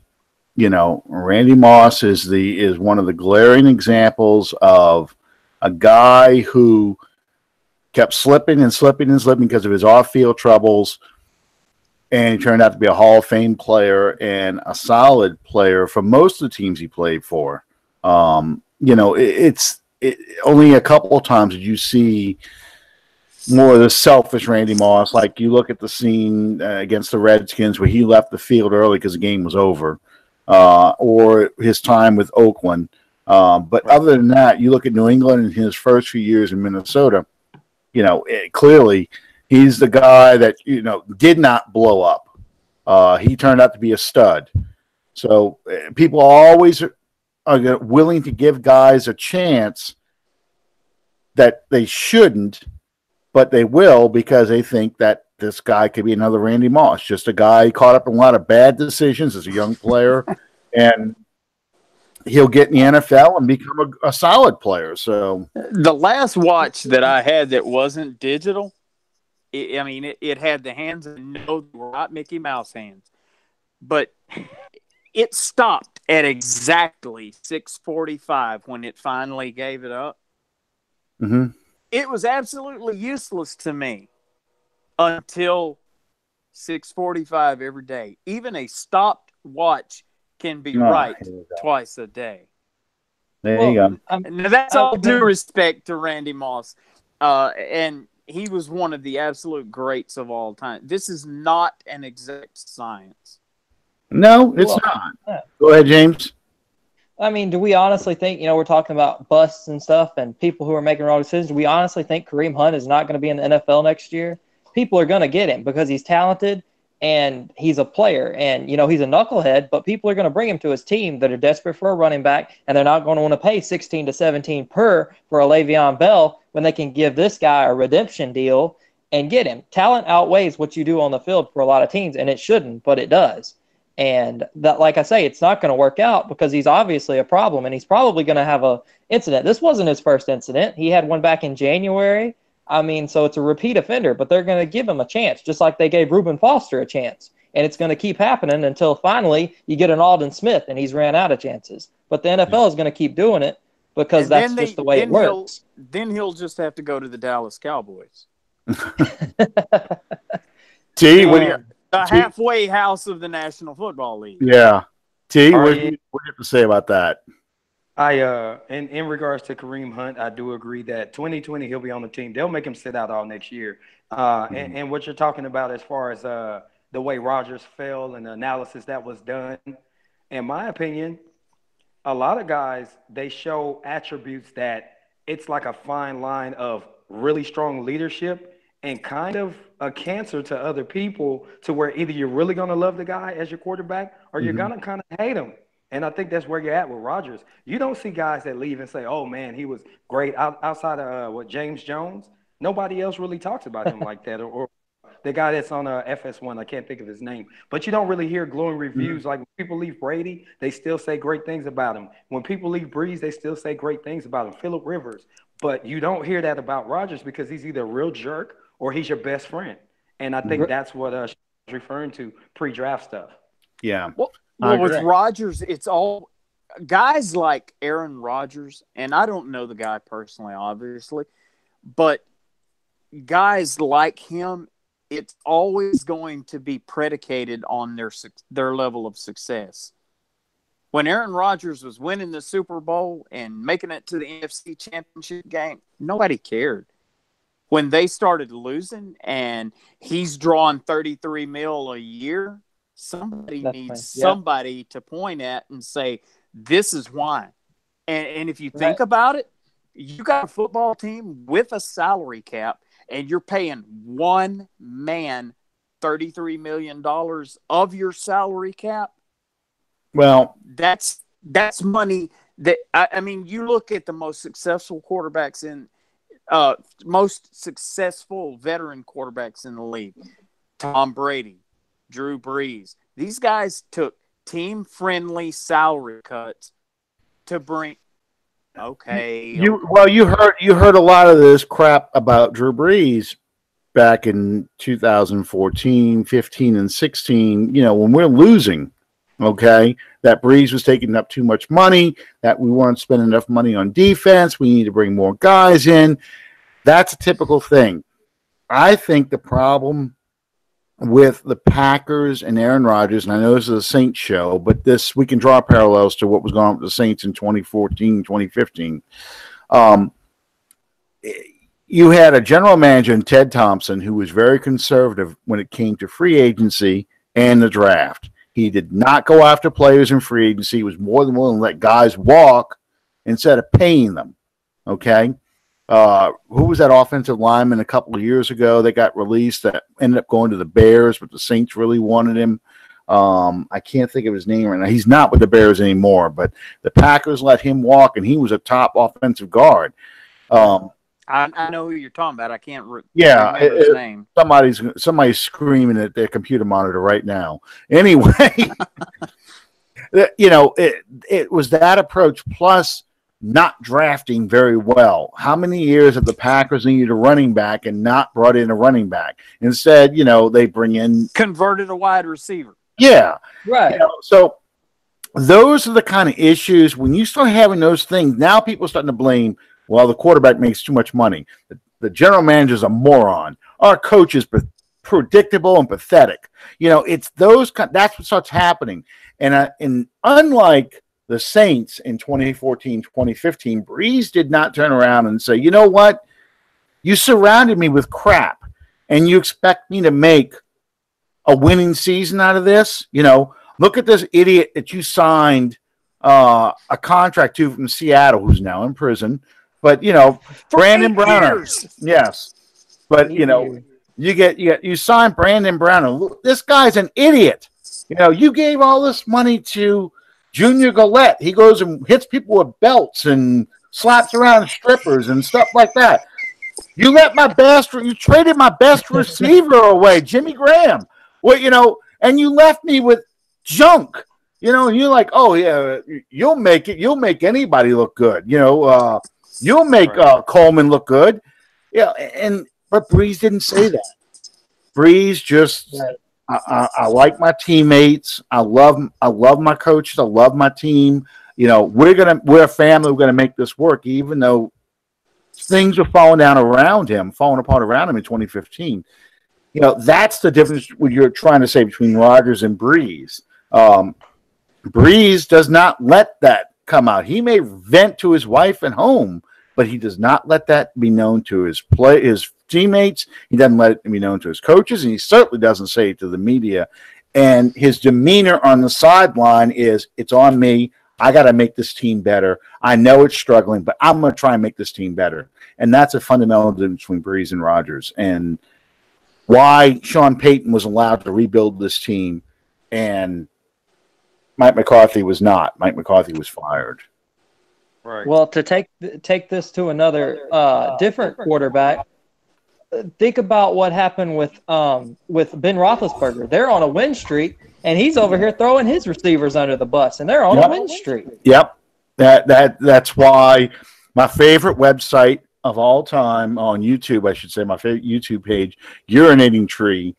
Randy Moss is one of the glaring examples of a guy who kept slipping and slipping and slipping because of his off-field troubles, and he turned out to be a Hall of Fame player and a solid player for most of the teams he played for. It's only a couple of times did you see more of the selfish Randy Moss. Like you look at the scene against the Redskins where he left the field early because the game was over, or his time with Oakland. But other than that, you look at New England in his first few years in Minnesota, clearly he's the guy that, did not blow up. He turned out to be a stud. So people always are willing to give guys a chance that they shouldn't, but they will because they think that this guy could be another Randy Moss, just a guy caught up in a lot of bad decisions as a young player, and he'll get in the NFL and become a solid player. So the last watch that I had that wasn't digital, it had the hands and no, they were not Mickey Mouse hands. but it stopped at exactly 6:45 when it finally gave it up. Mm-hmm. It was absolutely useless to me until 6:45 every day. Even a stopped watch can be right twice a day. There you go. Now, that's all due respect to Randy Moss. And he was one of the absolute greats of all time. This is not an exact science. No, it's not. Go ahead, James. I mean, do we honestly think, we're talking about busts and stuff and people who are making wrong decisions, do we honestly think Kareem Hunt is not going to be in the NFL next year? People are going to get him because he's talented and he's a player. And, he's a knucklehead, but people are going to bring him to his team that are desperate for a running back, and they're not going to want to pay 16 to 17 per for a Le'Veon Bell when they can give this guy a redemption deal and get him. Talent outweighs what you do on the field for a lot of teams, and it shouldn't, but it does. And that, like I say, it's not going to work out because he's obviously a problem, and he's probably going to have a incident. This wasn't his first incident. He had one back in January. I mean, so it's a repeat offender, but they're going to give him a chance, just like they gave Reuben Foster a chance. And it's going to keep happening until finally you get an Aldon Smith, and he's ran out of chances. But the NFL is going to keep doing it because that's just the way it works. Then he'll just have to go to the Dallas Cowboys. T, what the halfway house of the National Football League. Yeah. T, what do you have to say about that? In regards to Kareem Hunt, I do agree that 2020 he'll be on the team. They'll make him sit out all next year. And what you're talking about as far as the way Rodgers fell and the analysis that was done, in my opinion, a lot of guys, they show attributes that it's like a fine line of really strong leadership and kind of a cancer to other people, to where either you're really going to love the guy as your quarterback or you're going to kind of hate him. And I think that's where you're at with Rodgers. You don't see guys that leave and say, oh, man, he was great outside of James Jones. Nobody else really talks about him like that. Or the guy that's on FS1, I can't think of his name. But you don't really hear glowing reviews. Like when people leave Brady, they still say great things about him. When people leave Breeze, they still say great things about him. Phillip Rivers. But you don't hear that about Rodgers because he's either a real jerk or he's your best friend. And I think that's what I was referring to, pre-draft stuff. Yeah. Well, with Rodgers, it's all guys like Aaron Rodgers, and I don't know the guy personally, obviously, but guys like him, it's always going to be predicated on their level of success. When Aaron Rodgers was winning the Super Bowl and making it to the NFC Championship game, nobody cared. When they started losing and he's drawing $33 million a year, somebody needs somebody to point at and say, this is why. And if you think about it, you got a football team with a salary cap and you're paying one man $33 million of your salary cap. Well, that's money that, I mean, you look at the most successful quarterbacks in most successful veteran quarterbacks in the league, Tom Brady, Drew Brees. These guys took team-friendly salary cuts to bring. Okay, you heard a lot of this crap about Drew Brees back in 2014, 15, and 16. When we're losing, okay, that Brees was taking up too much money, that we weren't spending enough money on defense. We need to bring more guys in. That's a typical thing. I think the problem with the Packers and Aaron Rodgers, and I know this is a Saints show, but we can draw parallels to what was going on with the Saints in 2014, 2015. You had a general manager in Ted Thompson who was very conservative when it came to free agency and the draft. He did not go after players in free agency. He was more than willing to let guys walk instead of paying them. Okay? Who was that offensive lineman a couple of years ago that got released that ended up going to the Bears, but the Saints really wanted him? I can't think of his name right now. He's not with the Bears anymore, but the Packers let him walk, and he was a top offensive guard. I know who you're talking about. I can't remember his name. Somebody's screaming at their computer monitor right now. Anyway, it was that approach plus not drafting very well. How many years have the Packers needed a running back and not brought in a running back? Instead, they bring in converted a wide receiver. Yeah. Right. You know, so those are the kind of issues when you start having those things. Now people are starting to blame, well, the quarterback makes too much money. The general manager's a moron. Our coach is predictable and pathetic. You know, it's those that's what starts happening. And unlike the Saints in 2014, 2015, Breeze did not turn around and say, you know what? You surrounded me with crap and you expect me to make a winning season out of this? You know, look at this idiot that you signed a contract to from Seattle, who's now in prison. But you know, For Brandon 8 Browner, years. yes. But you know, you sign Brandon Browner. Look, this guy's an idiot. You know, you gave all this money to Junior Gillette. He goes and hits people with belts and slaps around strippers and stuff like that. You traded my best receiver away, Jimmy Graham. Well, you know, and you left me with junk. You know, and you're like, oh yeah, you'll make anybody look good. You know, you'll make Coleman look good. Yeah, but Breeze didn't say that. Breeze just, I like my teammates. I love my coaches. I love my team. You know, we're a family. We're gonna make this work, even though things were falling apart around him in 2015. You know, that's the difference what you're trying to say between Rodgers and Breeze. Breeze does not let that come out. He may vent to his wife at home, but he does not let that be known to his teammates. He doesn't let it be known to his coaches, and he certainly doesn't say it to the media. And his demeanor on the sideline is, it's on me. I got to make this team better. I know it's struggling, but I'm going to try and make this team better. And that's a fundamental difference between Breeze and Rodgers, and why Sean Payton was allowed to rebuild this team and Mike McCarthy was not. Mike McCarthy was fired. Right. Well, to take this to another different quarterback, think about what happened with Ben Roethlisberger. They're on a win streak, and he's over here throwing his receivers under the bus, and they're on a win streak. Yep. That's why my favorite website of all time on YouTube, I should say, my favorite YouTube page, Urinating Tree,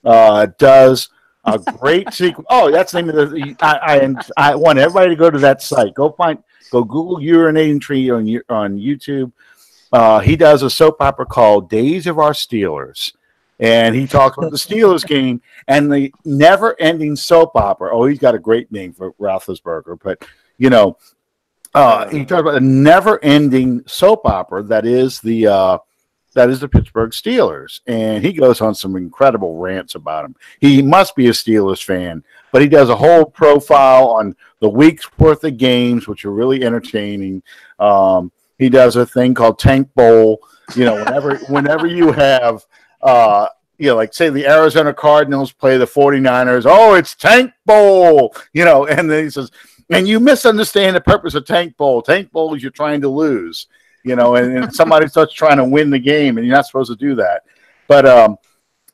does a great sequence. Oh, that's the name of the. I want everybody to go to that site. Go Google Urinating Tree on YouTube. He does a soap opera called Days of Our Steelers, and he talks about the Steelers game and the never-ending soap opera. Oh, he's got a great name for Roethlisberger, but you know, he talks about the never-ending soap opera that is the Pittsburgh Steelers, and he goes on some incredible rants about them. He must be a Steelers fan, but he does a whole profile on the week's worth of games, which are really entertaining. He does a thing called Tank Bowl. You know, whenever you have, you know, like say the Arizona Cardinals play the 49ers. Oh, it's Tank Bowl. You know, and then he says, and you misunderstand the purpose of Tank Bowl. Tank Bowl is you're trying to lose. You know, and somebody starts trying to win the game, and you're not supposed to do that. But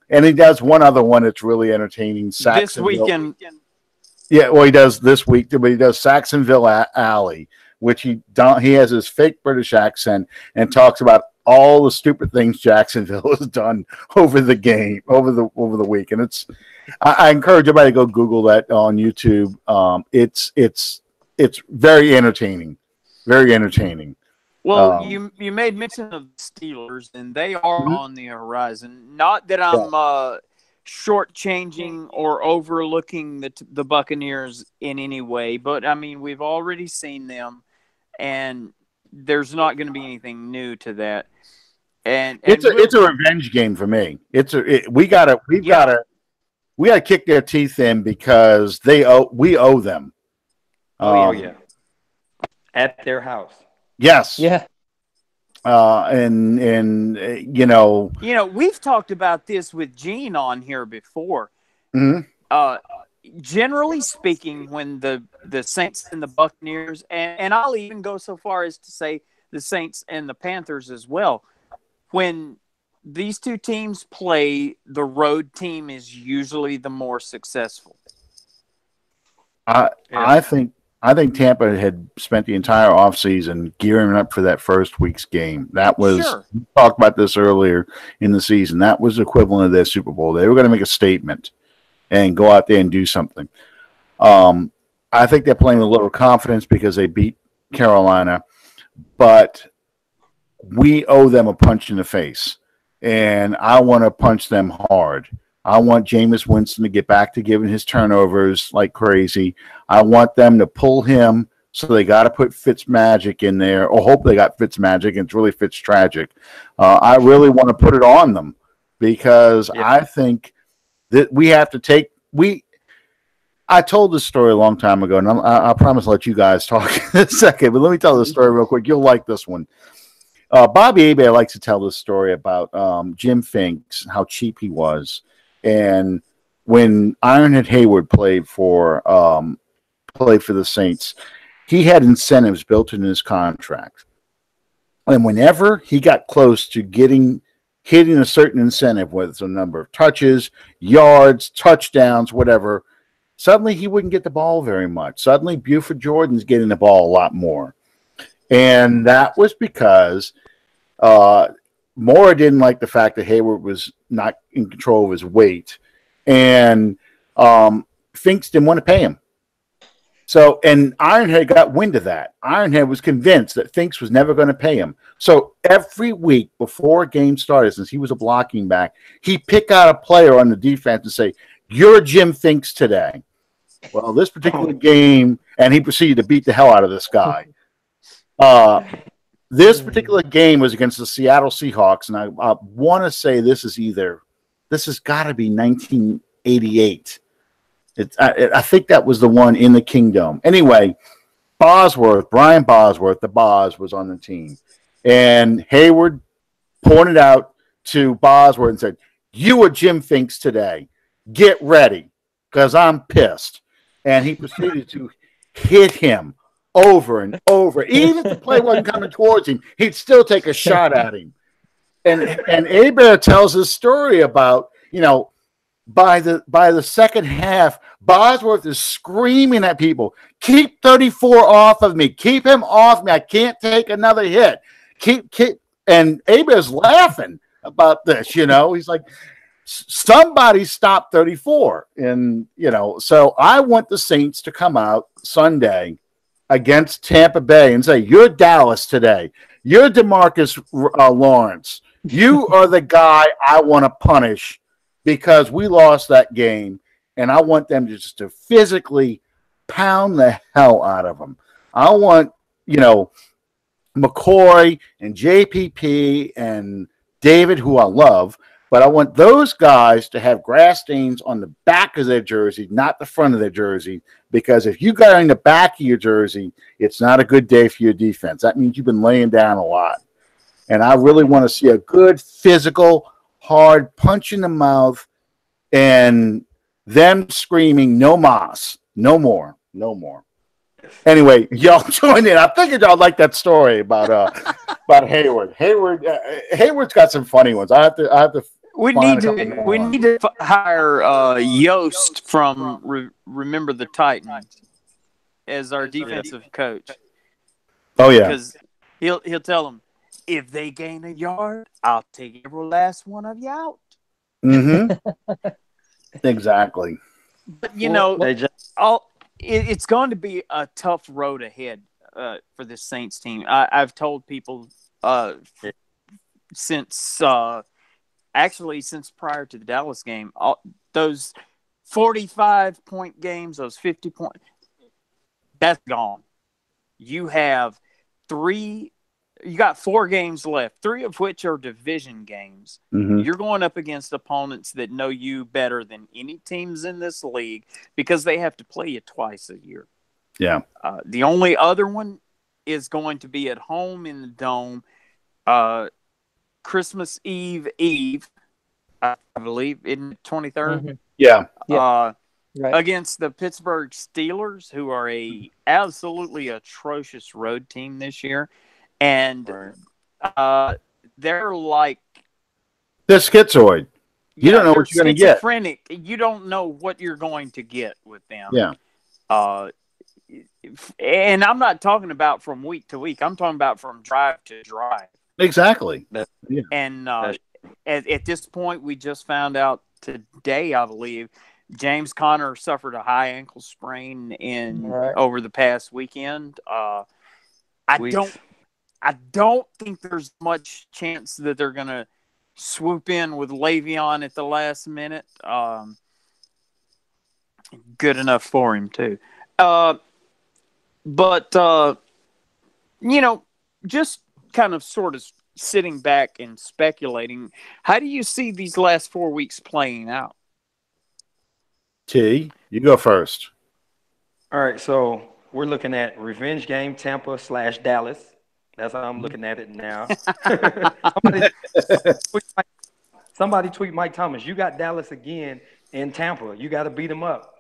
and he does one other one that's really entertaining. This weekend. Yeah, well, he does this week, but he does Saxonville Alley, which he has his fake British accent and talks about all the stupid things Jacksonville has done over the week. And I encourage everybody to go Google that on YouTube. It's very entertaining, very entertaining. Well, you made mention of the Steelers, and they are on the horizon. Not that I'm shortchanging or overlooking the Buccaneers in any way, but I mean we've already seen them, and there's not going to be anything new to that. And it's a revenge game for me. We gotta kick their teeth in because we owe them. Oh yeah, at their house. Yes. Yeah. And you know, we've talked about this with Gene on here before. Mm-hmm. Generally speaking, when the Saints and the Buccaneers, and I'll even go so far as to say the Saints and the Panthers as well, when these two teams play, the road team is usually the more successful. I think Tampa had spent the entire offseason gearing up for that first week's game. That was, we talked about this earlier in the season. That was equivalent of their Super Bowl. They were going to make a statement. and go out there and do something. I think they're playing with a little confidence because they beat Carolina, but we owe them a punch in the face, and I want to punch them hard. I want Jameis Winston to get back to giving his turnovers like crazy. I want them to pull him, so they got to put Fitzmagic in there, or hope they got Fitzmagic, and it's really Fitztragic. I really want to put it on them because I think that we have to take I told this story a long time ago, and I promise I'll let you guys talk in a second, but let me tell this story real quick. You'll like this one. Bobby Hebert likes to tell this story about Jim Finks, how cheap he was. And when Ironhead Hayward played for the Saints, he had incentives built into his contract. And whenever he got close to hitting a certain incentive, whether it's a number of touches, yards, touchdowns, whatever, suddenly he wouldn't get the ball very much. Suddenly Buford Jordan's getting the ball a lot more. And that was because Mora didn't like the fact that Hayward was not in control of his weight. And Finks didn't want to pay him. So, and Ironhead got wind of that. Ironhead was convinced that Finks was never going to pay him. So every week before a game started, since he was a blocking back, he'd pick out a player on the defense and say, "You're Jim Finks today." Well, this particular game, and he proceeded to beat the hell out of this guy. This particular game was against the Seattle Seahawks, and I want to say this has got to be 1988. I think that was the one in the Kingdom. Anyway, Brian Bosworth, the Boz, was on the team. And Hayward pointed out to Bosworth and said, "You are Jim Finks today. Get ready, because I'm pissed." And he proceeded to hit him over and over. Even if the play wasn't coming towards him, he'd still take a shot at him. And Hebert tells his story about, by the second half, Bosworth is screaming at people, "Keep 34 off of me. Keep him off me. I can't take another hit. Keep." And Hebert's laughing about this, He's like, somebody stop 34. And, so I want the Saints to come out Sunday against Tampa Bay and say, "You're Dallas today. You're DeMarcus Lawrence. You are the guy I want to punish because we lost that game." And I want them just to physically pound the hell out of them. I want, McCoy and JPP and David, who I love, but I want those guys to have grass stains on the back of their jersey, not the front of their jersey, because if you got on the back of your jersey, it's not a good day for your defense. That means you've been laying down a lot. And I really want to see a good physical, hard punch in the mouth and them screaming, "No mas, no more, no more." Anyway, y'all join in. I figured y'all like that story about Hayward. Hayward's got some funny ones. I have to. We need to hire Yost from Remember the Titans as our defensive coach. Oh yeah, because he'll tell them, "If they gain a yard, I'll take every last one of you out." Mm-hmm. Exactly. But it's going to be a tough road ahead for this Saints team. I've told people since prior to the Dallas game, those 45-point games, those 50-point, that's gone. You got 4 games left, 3 of which are division games. Mm-hmm. You're going up against opponents that know you better than any teams in this league because they have to play you twice a year. Yeah. The only other one is going to be at home in the Dome, Christmas Eve, I believe, in 23rd. Mm-hmm. Yeah. Right. Against the Pittsburgh Steelers, who are a absolutely atrocious road team this year. And they're like... They're schizoid. You don't know what you're going to get. Schizophrenic. You don't know what you're going to get with them. Yeah. And I'm not talking about from week to week. I'm talking about from drive to drive. Exactly. Yeah. And at this point, we just found out today, I believe, James Conner suffered a high ankle sprain over the past weekend. I don't think there's much chance that they're going to swoop in with Le'Veon at the last minute. Good enough for him too. But just kind of sort of sitting back and speculating, how do you see these last 4 weeks playing out? T, you go first. All right, so we're looking at revenge game Tampa/Dallas. That's how I'm looking at it now. Somebody tweet Mike Thomas. You got Dallas again in Tampa. You got to beat them up.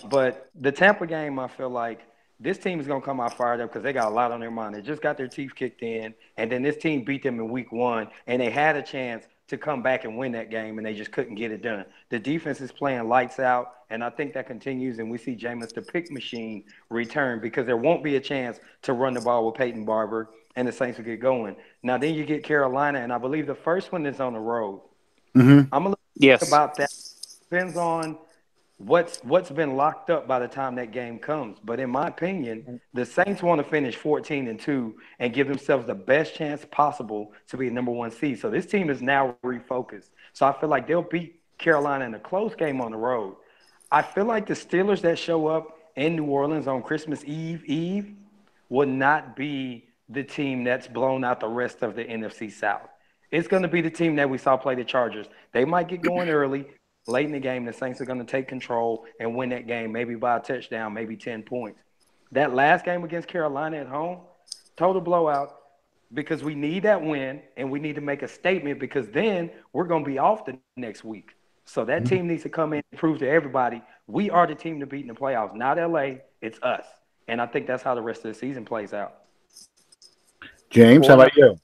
But the Tampa game, I feel like this team is going to come out fired up because they got a lot on their mind. They just got their teeth kicked in, and then this team beat them in week 1, and they had a chance to come back and win that game, and they just couldn't get it done. The defense is playing lights out, and I think that continues, and we see Jameis the pick machine return because there won't be a chance to run the ball with Peyton Barber, and the Saints will get going. Now, then you get Carolina, and I believe the first one is on the road. I'm a little about that. Depends on what's been locked up by the time that game comes. But in my opinion, the Saints want to finish 14-2 and give themselves the best chance possible to be a number 1 seed. So this team is now refocused. So I feel like they'll beat Carolina in a close game on the road. I feel like the Steelers that show up in New Orleans on Christmas Eve will not be the team that's blown out the rest of the NFC South. It's going to be the team that we saw play the Chargers. They might get going early. Late in the game, the Saints are going to take control and win that game, maybe by a touchdown, maybe 10 points. That last game against Carolina at home, total blowout, because we need that win and we need to make a statement because then we're going to be off the next week. So that team needs to come in and prove to everybody we are the team to beat in the playoffs, not LA, it's us. And I think that's how the rest of the season plays out. James, how about you?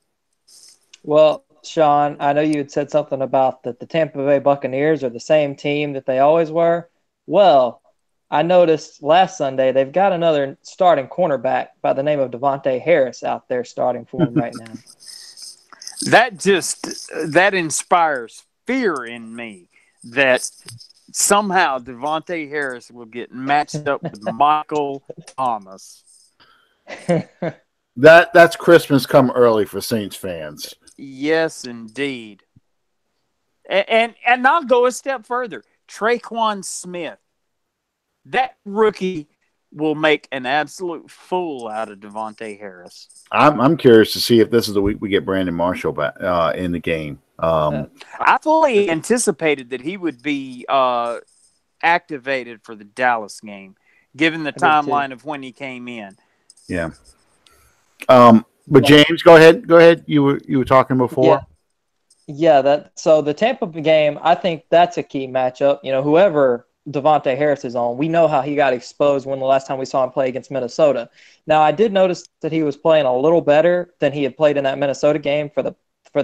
Well, Sean, I know you had said something about that the Tampa Bay Buccaneers are the same team that they always were. Well, I noticed last Sunday they've got another starting cornerback by the name of Devontae Harris out there starting for them right now. That inspires fear in me that somehow Devontae Harris will get matched up with Michael Thomas. That's Christmas come early for Saints fans. Yes, indeed. And I'll go a step further. Traquan Smith, that rookie will make an absolute fool out of Devontae Harris. I'm curious to see if this is the week we get Brandon Marshall back in the game. I fully anticipated that he would be activated for the Dallas game, given the timeline of when he came in. Yeah. But James, go ahead. You were talking before. So the Tampa game, I think that's a key matchup. Whoever Devontae Harris is on, we know how he got exposed when the last time we saw him play against Minnesota. Now, I did notice that he was playing a little better than he had played in that Minnesota game for the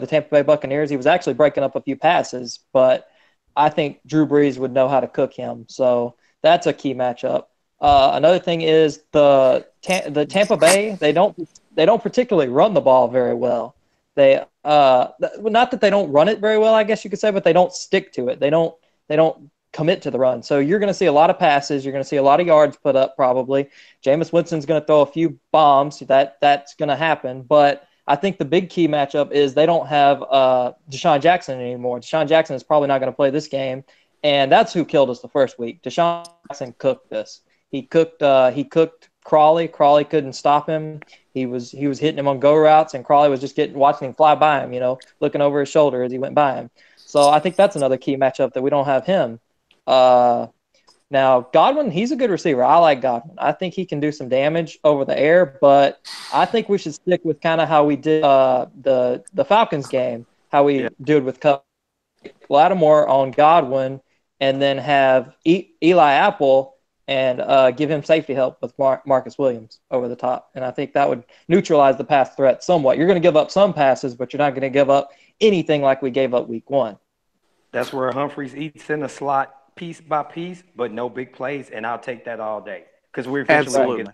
Tampa Bay Buccaneers. He was actually breaking up a few passes, but I think Drew Brees would know how to cook him. So that's a key matchup. Another thing is the Tampa Bay, they don't particularly run the ball very well. They not that they don't run it very well, I guess you could say, but they don't stick to it. They don't commit to the run. So you're going to see a lot of passes. You're going to see a lot of yards put up probably. Jameis Winston's going to throw a few bombs. That's going to happen. But I think the big key matchup is they don't have Deshaun Jackson anymore. Deshaun Jackson is probably not going to play this game, and that's who killed us the first week. Deshaun Jackson cooked this. He cooked Crawley. Crawley couldn't stop him. He was hitting him on go routes, and Crawley was just watching him fly by him, looking over his shoulder as he went by him. So I think that's another key matchup that we don't have him. Now, Godwin, he's a good receiver. I like Godwin. I think he can do some damage over the air, but I think we should stick with kind of how we did the Falcons game, how we did with Lattimore on Godwin, and then have Eli Apple and give him safety help with Marcus Williams over the top. And I think that would neutralize the pass threat somewhat. You're going to give up some passes, but you're not going to give up anything like we gave up week 1. That's where Humphreys eats in the slot piece by piece, but no big plays, and I'll take that all day because we're absolutely.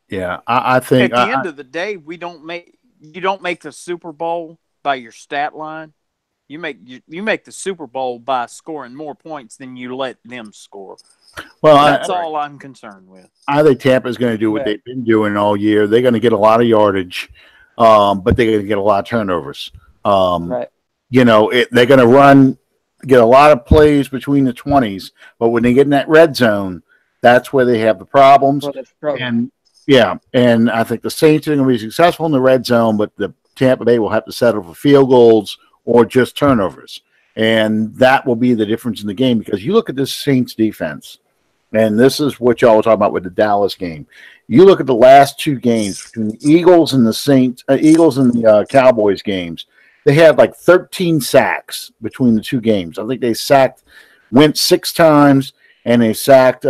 Yeah, I think at the end of the day, you don't make the Super Bowl by your stat line. You make the Super Bowl by scoring more points than you let them score. Well, that's all I'm concerned with. I think Tampa's going to do what they've been doing all year. They're going to get a lot of yardage, but they're going to get a lot of turnovers. Right. You know, they're going to get a lot of plays between the 20s, but when they get in that red zone, that's where they have the problems. And I think the Saints are going to be successful in the red zone, but the Tampa Bay will have to settle for field goals or just turnovers. And that will be the difference in the game, because you look at this Saints defense, and this is what y'all were talking about with the Dallas game. You look at the last two games between the Eagles and the Cowboys games. They had like 13 sacks between the two games. I think they sacked Wentz 6 times, and they sacked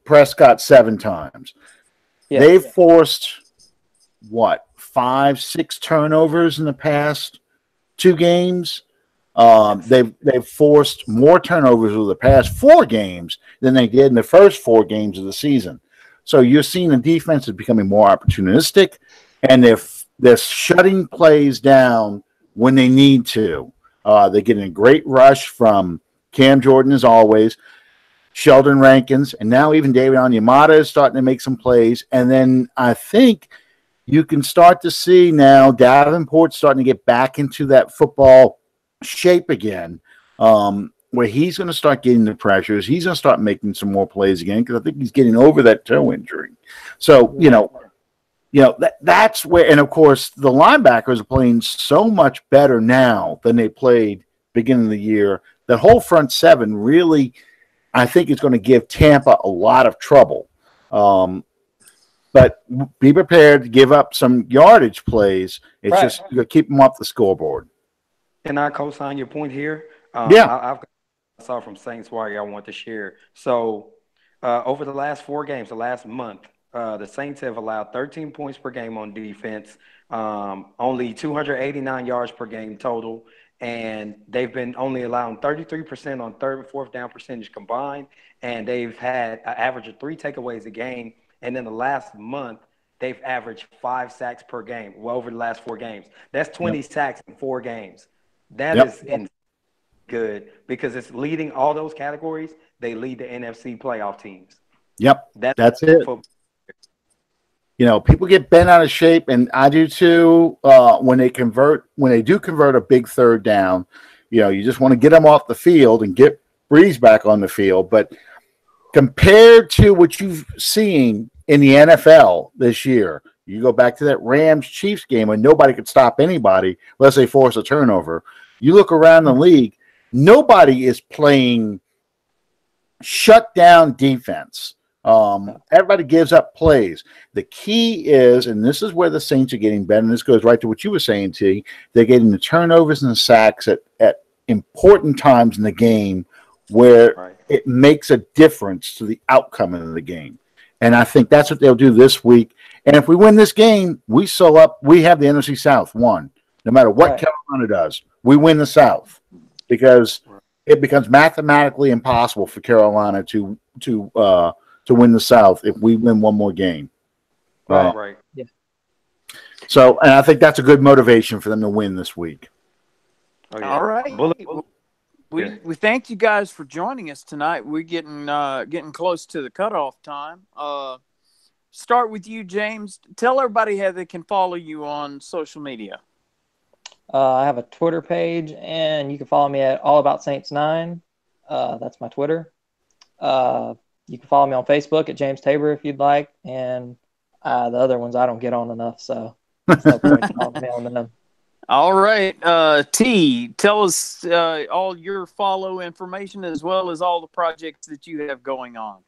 Prescott 7 times. Yeah. They've forced 5-6 turnovers in the past 2 games. They've forced more turnovers over the past 4 games than they did in the first 4 games of the season. So you're seeing the defense is becoming more opportunistic, and they're shutting plays down when they need to. They're getting a great rush from Cam Jordan, as always, Sheldon Rankins, and now even David Onyemata is starting to make some plays. And then I think you can start to see now Davenport starting to get back into that football shape again, where he's going to start getting the pressures. He's going to start making some more plays again, because I think he's getting over that toe injury. So, that's where, and of course, the linebackers are playing so much better now than they played beginning of the year. That whole front seven really, I think, is going to give Tampa a lot of trouble. But be prepared to give up some yardage plays. It's just you keep them off the scoreboard. Can I co-sign your point here? I've got saw from Saints Wire I want to share. So over the last 4 games, the last month, the Saints have allowed 13 points per game on defense, only 289 yards per game total, and they've been only allowing 33% on third and fourth down percentage combined, and they've had an average of 3 takeaways a game. And in the last month, they've averaged 5 sacks per game. Well, over the last 4 games, that's 20 sacks in 4 games. That is good, because it's leading all those categories. They lead the NFC playoff teams. Yep, that's it. People get bent out of shape, and I do too. When they do convert a big third down, you just want to get them off the field and get Breeze back on the field. But compared to what you've seen in the NFL this year, you go back to that Rams-Chiefs game when nobody could stop anybody unless they force a turnover. You look around the league, nobody is playing shut-down defense. Everybody gives up plays. The key is, and this is where the Saints are getting better, and this goes right to what you were saying, T, they're getting the turnovers and the sacks at important times in the game where it makes a difference to the outcome of the game. And I think that's what they'll do this week. And if we win this game, we have the NFC South won. No matter what Carolina does, we win the South, because it becomes mathematically impossible for Carolina to win the South if we win one more game. Yeah. So, and I think that's a good motivation for them to win this week. Oh, yeah. All right. We thank you guys for joining us tonight. We're getting close to the cutoff time. Start with you, James. Tell everybody how they can follow you on social media. I have a Twitter page, and you can follow me at All About Saints 9. That's my Twitter. You can follow me on Facebook at James Tabor if you'd like, and the other ones I don't get on enough, so there's no point in following me on them. All right. T, tell us all your follow information as well as all the projects that you have going on.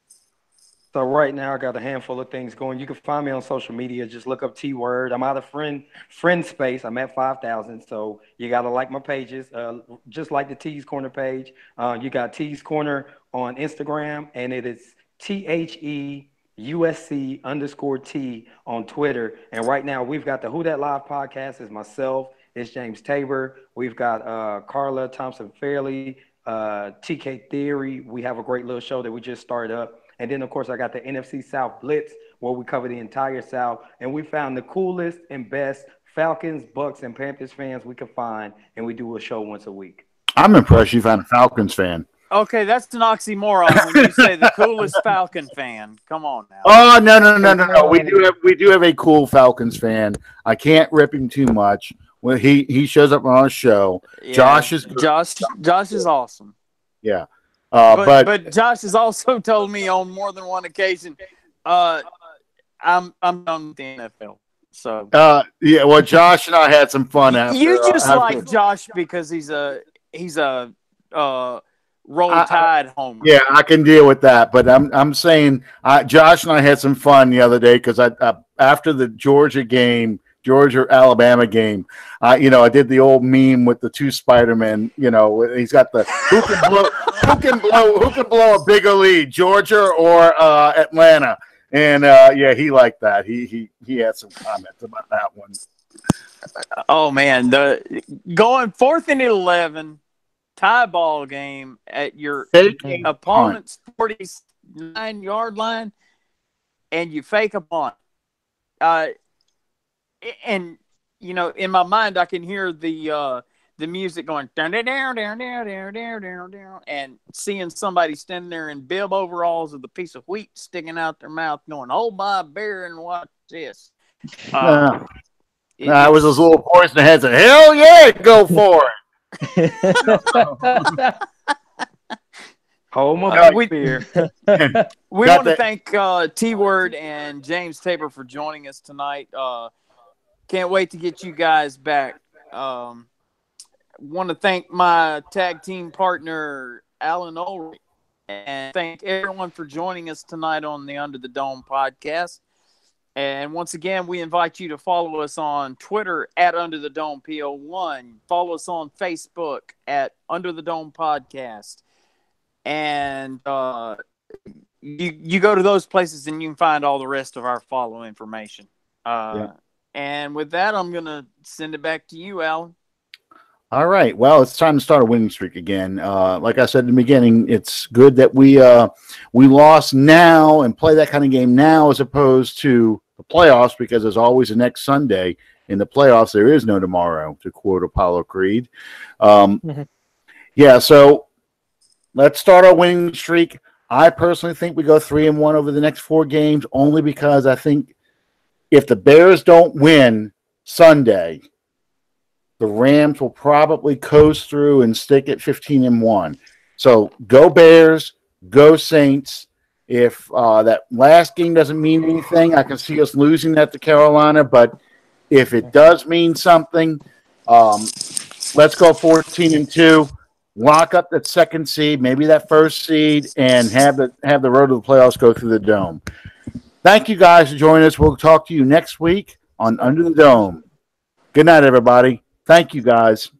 So right now I got a handful of things going. You can find me on social media. Just look up T-Word. I'm out of friend space. I'm at 5,000. So you got to like my pages, just like the T's Corner page. You got T's Corner on Instagram, and it is THEUSC_T on Twitter. And right now we've got the Who That Live podcast is myself. It's James Tabor. We've got Carla Thompson-Fairley, TK Theory. We have a great little show that we just started up. And then, of course, I got the NFC South Blitz, where we cover the entire South. And we found the coolest and best Falcons, Bucs, and Panthers fans we can find, and we do a show once a week. I'm impressed you found a Falcons fan. Okay, that's an oxymoron when you say the coolest Falcon fan. Come on now. Oh no. We do have a cool Falcons fan. I can't rip him too much. When he shows up on our show. Yeah, Josh is good. Josh is awesome. Yeah. But Josh has also told me on more than one occasion, I'm done with the NFL. So yeah, well, Josh and I had some fun after. You just like Josh because he's a Roll Tide homer. Yeah, I can deal with that. But I'm saying Josh and I had some fun the other day because I after the Georgia-Alabama game, I did the old meme with the two Spider-Men. He's got the who can blow a bigger lead, Georgia or Atlanta. And yeah, he liked that. He had some comments about that one. Oh man, the going 4th and 11 tie ball game at your opponent's 49-yard line, and you fake a punt. And in my mind, I can hear the music going down, and seeing somebody standing there in bib overalls with a piece of wheat sticking out their mouth, going, "Hold my beer and watch this." I was those little boys in the head saying, "Hell yeah, go for it!" Hold my beer. We want to thank T-Word and James Tabor for joining us tonight. Can't wait to get you guys back. Want to thank my tag team partner, Alan Ulrich, and thank everyone for joining us tonight on the Under the Dome podcast. And once again, we invite you to follow us on Twitter at Under the Dome PO1. Follow us on Facebook at Under the Dome Podcast. And you go to those places and you can find all the rest of our follow information. And with that, I'm going to send it back to you, Alan. All right. Well, it's time to start a winning streak again. Like I said in the beginning, it's good that we lost now and play that kind of game now as opposed to the playoffs, because there's always the next Sunday. In the playoffs, there is no tomorrow, to quote Apollo Creed. Yeah, so let's start our winning streak. I personally think we go 3-1 over the next 4 games, only because I think if the Bears don't win Sunday, the Rams will probably coast through and stick at 15-1. So go Bears, go Saints. If that last game doesn't mean anything, I can see us losing that to Carolina. But if it does mean something, let's go 14-2. Lock up that second seed, maybe that first seed, and have the road to the playoffs go through the dome. Thank you guys for joining us. We'll talk to you next week on Under the Dome. Good night, everybody. Thank you, guys.